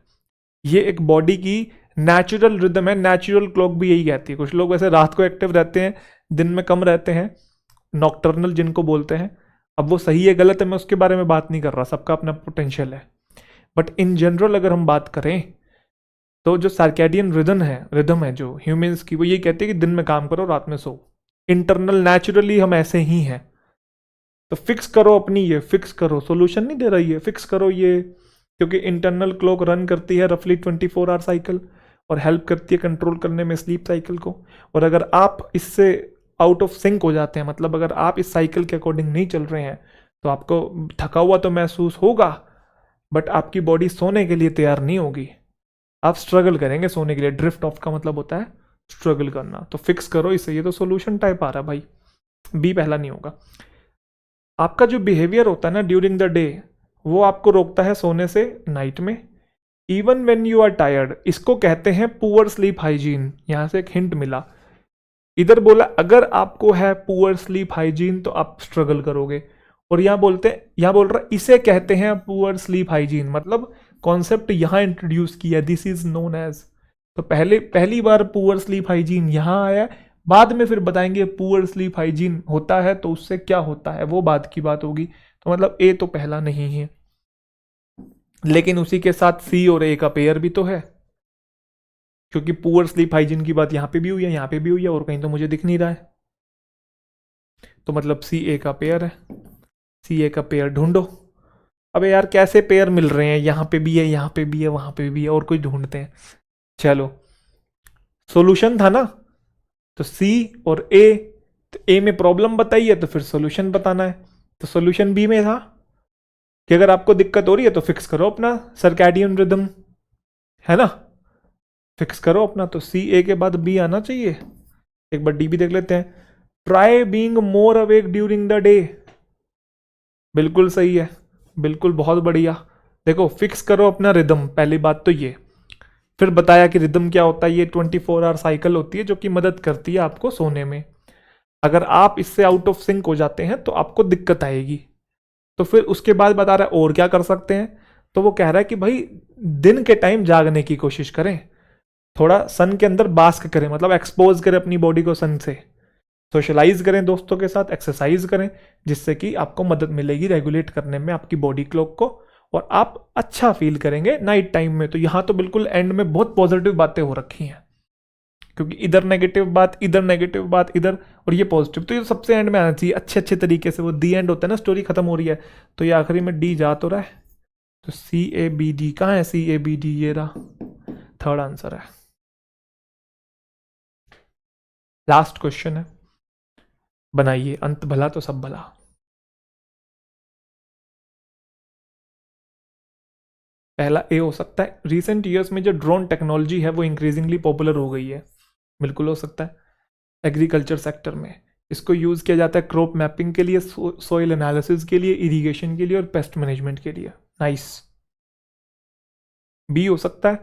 ये एक बॉडी की नेचुरल रिदम है, नेचुरल क्लॉक भी यही कहती है। कुछ लोग वैसे रात को एक्टिव रहते हैं, दिन में कम रहते हैं, नॉक्टर्नल जिनको बोलते हैं। अब वो सही है गलत है मैं उसके बारे में बात नहीं कर रहा, सबका अपना पोटेंशियल है। बट इन जनरल अगर हम बात करें तो जो सर्कैडियन रिदम है जो ह्यूमंस की, वो ये कहते हैं कि दिन में काम करो रात में सो। इंटरनल नेचुरली हम ऐसे ही हैं। तो फिक्स करो अपनी, ये फिक्स करो, सोल्यूशन नहीं दे रही है, फिक्स करो ये, क्योंकि इंटरनल क्लॉक रन करती है रफली 24 आवर साइकिल और हेल्प करती है कंट्रोल करने में स्लीप साइकिल को। और अगर आप इससे आउट ऑफ सिंक हो जाते हैं, मतलब अगर आप इस साइकिल के अकॉर्डिंग नहीं चल रहे हैं, तो आपको थका हुआ तो महसूस होगा बट आपकी बॉडी सोने के लिए तैयार नहीं होगी, आप स्ट्रगल करेंगे सोने के लिए। ड्रिफ्ट ऑफ का मतलब होता है स्ट्रगल करना। तो फिक्स करो इसे, ये तो सोल्यूशन टाइप आ रहा है भाई, बी पहला नहीं होगा। आपका जो बिहेवियर होता है ना ड्यूरिंग द डे, वो आपको रोकता है सोने से नाइट में। Even when you are tired, इसको कहते हैं पुअर स्लीप हाइजीन। यहां से एक हिंट मिला, इधर बोला अगर आपको है पुअर स्लीप हाइजीन तो आप स्ट्रगल करोगे, और यहां बोल रहा इसे कहते हैं पुअर स्लीप हाइजीन। मतलब कॉन्सेप्ट यहां इंट्रोड्यूस किया, दिस इज नोन एज। तो पहली बार पुअर स्लीप हाइजीन यहां आया, बाद में फिर बताएंगे पुअर स्लीप हाइजीन होता है तो उससे क्या होता है, वो बाद की बात होगी। तो मतलब ए तो पहला नहीं है, लेकिन उसी के साथ सी और ए का पेयर भी तो है, क्योंकि पुअर स्लीप हाइजीन की बात यहां पे भी हुई है, यहां पे भी हुई है, और कहीं तो मुझे दिख नहीं रहा है। तो मतलब सी ए का पेयर है। सी ए का पेयर ढूंढो। अबे यार कैसे पेयर मिल रहे हैं, यहां पे भी है, यहां पे भी है, वहां पे भी है, और कोई ढूंढते हैं। चलो, सॉल्यूशन था ना, तो सी और ए, तो ए में प्रॉब्लम बताई है तो फिर सॉल्यूशन बताना है। तो सॉल्यूशन बी में था कि अगर आपको दिक्कत हो रही है तो फिक्स करो अपना सर्कैडियन रिदम, है ना, फिक्स करो अपना। तो सी ए के बाद बी आना चाहिए। एक बार डी भी देख लेते हैं। Try being more awake during the day, बिल्कुल सही है, बिल्कुल बहुत बढ़िया। देखो फिक्स करो अपना रिदम, पहली बात तो ये। फिर बताया कि रिदम क्या होता है, ये 24 आवर साइकिल होती है जो कि मदद करती है आपको सोने में। अगर आप इससे आउट ऑफ सिंक हो जाते हैं तो आपको दिक्कत आएगी। तो फिर उसके बाद बता रहा है और क्या कर सकते हैं, तो वो कह रहा है कि भाई दिन के टाइम जागने की कोशिश करें, थोड़ा सन के अंदर बास्क करें, मतलब एक्सपोज करें अपनी बॉडी को सन से, सोशलाइज करें दोस्तों के साथ, एक्सरसाइज करें, जिससे कि आपको मदद मिलेगी रेगुलेट करने में आपकी बॉडी क्लॉक को, और आप अच्छा फील करेंगे नाइट टाइम में। तो यहाँ तो बिल्कुल एंड में बहुत पॉजिटिव बातें हो रखी हैं, क्योंकि इधर नेगेटिव बात, इधर नेगेटिव बात, इधर, और ये पॉजिटिव, तो ये सबसे एंड में आना चाहिए अच्छे अच्छे तरीके से। वो दी एंड होता है ना, स्टोरी खत्म हो रही है, तो ये आखिरी में डी जा तो रहा है। तो CABD कहाँ है, CABD ये रहा, थर्ड आंसर है। लास्ट क्वेश्चन है, बनाइए, अंत भला तो सब भला। पहला ए हो सकता है, रिसेंट ईयर्स में जो ड्रोन टेक्नोलॉजी है वो इंक्रीजिंगली पॉपुलर हो गई है, बिल्कुल हो सकता है। एग्रीकल्चर सेक्टर में इसको यूज़ किया जाता है क्रॉप मैपिंग के लिए, सोइल एनालिसिस के लिए, इरिगेशन के लिए और पेस्ट मैनेजमेंट के लिए। नाइस। बी हो सकता है,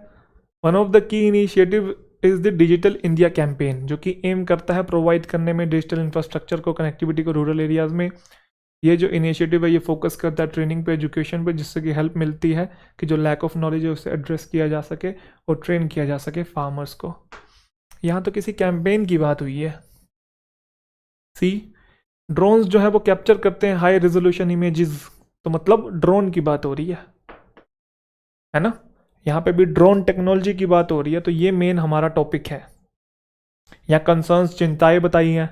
one of the key initiative is the digital India campaign, जो कि एम करता है प्रोवाइड करने में डिजिटल इंफ्रास्ट्रक्चर को, कनेक्टिविटी को रूरल एरियाज में। ये जो इनिशिएटिव है ये फोकस करता है ट्रेनिंग पे, एजुकेशन पे, जिससे कि हेल्प मिलती है कि जो लैक ऑफ नॉलेज है उसे एड्रेस किया जा सके और ट्रेन किया जा सके फार्मर्स को। यहाँ तो किसी कैंपेन की बात हुई है। सी, ड्रोन्स जो है वो कैप्चर करते हैं हाई रेजोल्यूशन इमेजेस, तो मतलब ड्रोन की बात हो रही है ना। यहाँ पे भी ड्रोन टेक्नोलॉजी की बात हो रही है, तो ये मेन हमारा टॉपिक है। यहाँ कंसर्न्स, चिंताएं बताई हैं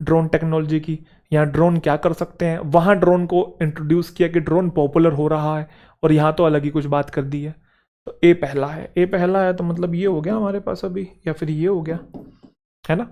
ड्रोन टेक्नोलॉजी की, यहाँ ड्रोन क्या कर सकते हैं, वहाँ ड्रोन को इंट्रोड्यूस किया कि ड्रोन पॉपुलर हो रहा है, और यहाँ तो अलग ही कुछ बात कर दी है। तो ए पहला है, ए पहला है, तो मतलब ये हो गया हमारे पास अभी, या फिर ये हो गया, है ना,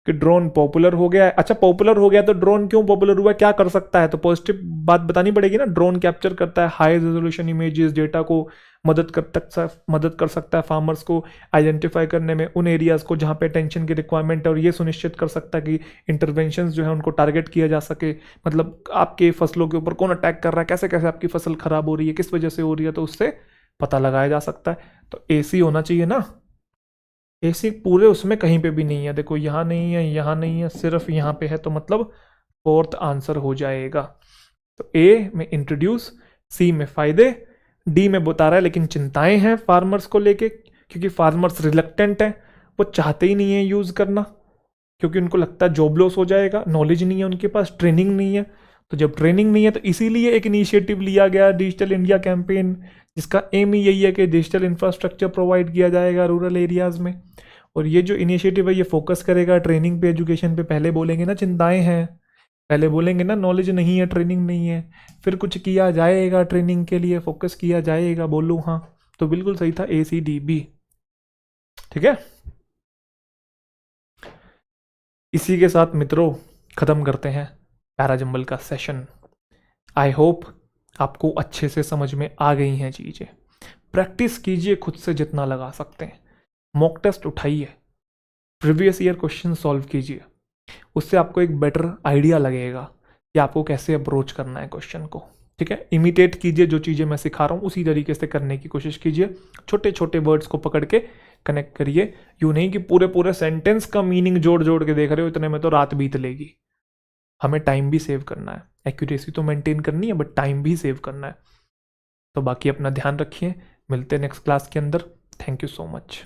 कि ड्रोन पॉपुलर हो गया है। अच्छा पॉपुलर हो गया तो ड्रोन क्यों पॉपुलर हुआ, क्या कर सकता है, तो पॉजिटिव बात बतानी पड़ेगी ना। ड्रोन कैप्चर करता है हाई रेजोल्यूशन इमेजेस, डेटा को मदद कर सकता है फार्मर्स को आइडेंटिफाई करने में उन एरियाज को जहाँ पे अटेंशन की रिक्वायरमेंट है, और ये सुनिश्चित कर सकता है कि इंटरवेंशंस जो है उनको टारगेट किया जा सके, मतलब आपके फसलों के ऊपर कौन अटैक कर रहा है, कैसे कैसे आपकी फसल खराब हो रही है, किस वजह से हो रही है, तो उससे पता लगाया जा सकता है। तो AC होना चाहिए ना। AC पूरे उसमें कहीं पे भी नहीं है, देखो यहाँ नहीं है, यहाँ नहीं है, सिर्फ यहाँ पे है, तो मतलब फोर्थ आंसर हो जाएगा। तो A में इंट्रोड्यूस, C में फायदे, D में बता रहा है लेकिन चिंताएं हैं फार्मर्स को लेके, क्योंकि फार्मर्स रिलक्टेंट हैं, वो चाहते ही नहीं है यूज़ करना, क्योंकि उनको लगता है जॉब लॉस हो जाएगा, नॉलेज नहीं है उनके पास, ट्रेनिंग नहीं है। तो जब ट्रेनिंग नहीं है तो इसीलिए एक इनिशिएटिव लिया गया डिजिटल इंडिया कैंपेन, जिसका एम ही यही है कि डिजिटल इंफ्रास्ट्रक्चर प्रोवाइड किया जाएगा रूरल एरियाज़ में। और ये जो इनिशिएटिव है ये फोकस करेगा ट्रेनिंग पे, एजुकेशन पे। पहले बोलेंगे ना चिंताएं हैं, पहले बोलेंगे ना नॉलेज नहीं है, ट्रेनिंग नहीं है, फिर कुछ किया जाएगा ट्रेनिंग के लिए, फोकस किया जाएगा, बोलूँ हाँ। तो बिल्कुल सही था ACDB, ठीक है। इसी के साथ मित्रों ख़त्म करते हैं पैराजंबल का सेशन। आई होप आपको अच्छे से समझ में आ गई हैं चीज़ें। प्रैक्टिस कीजिए खुद से जितना लगा सकते हैं, मॉक टेस्ट उठाइए, प्रीवियस ईयर क्वेश्चन सॉल्व कीजिए, उससे आपको एक बेटर आइडिया लगेगा कि आपको कैसे अप्रोच करना है क्वेश्चन को, ठीक है। इमिटेट कीजिए, जो चीज़ें मैं सिखा रहा हूँ उसी तरीके से करने की कोशिश कीजिए, छोटे छोटे वर्ड्स को पकड़ के कनेक्ट करिए। यूँ नहीं कि पूरे पूरे सेंटेंस का मीनिंग जोड़ जोड़ के देख रहे हो, इतने में तो रात बीत लेगी। हमें टाइम भी सेव करना है, एक्यूरेसी तो मेंटेन करनी है बट टाइम भी सेव करना है। तो बाकी अपना ध्यान रखिए, मिलते हैं नेक्स्ट क्लास के अंदर। Thank you so much.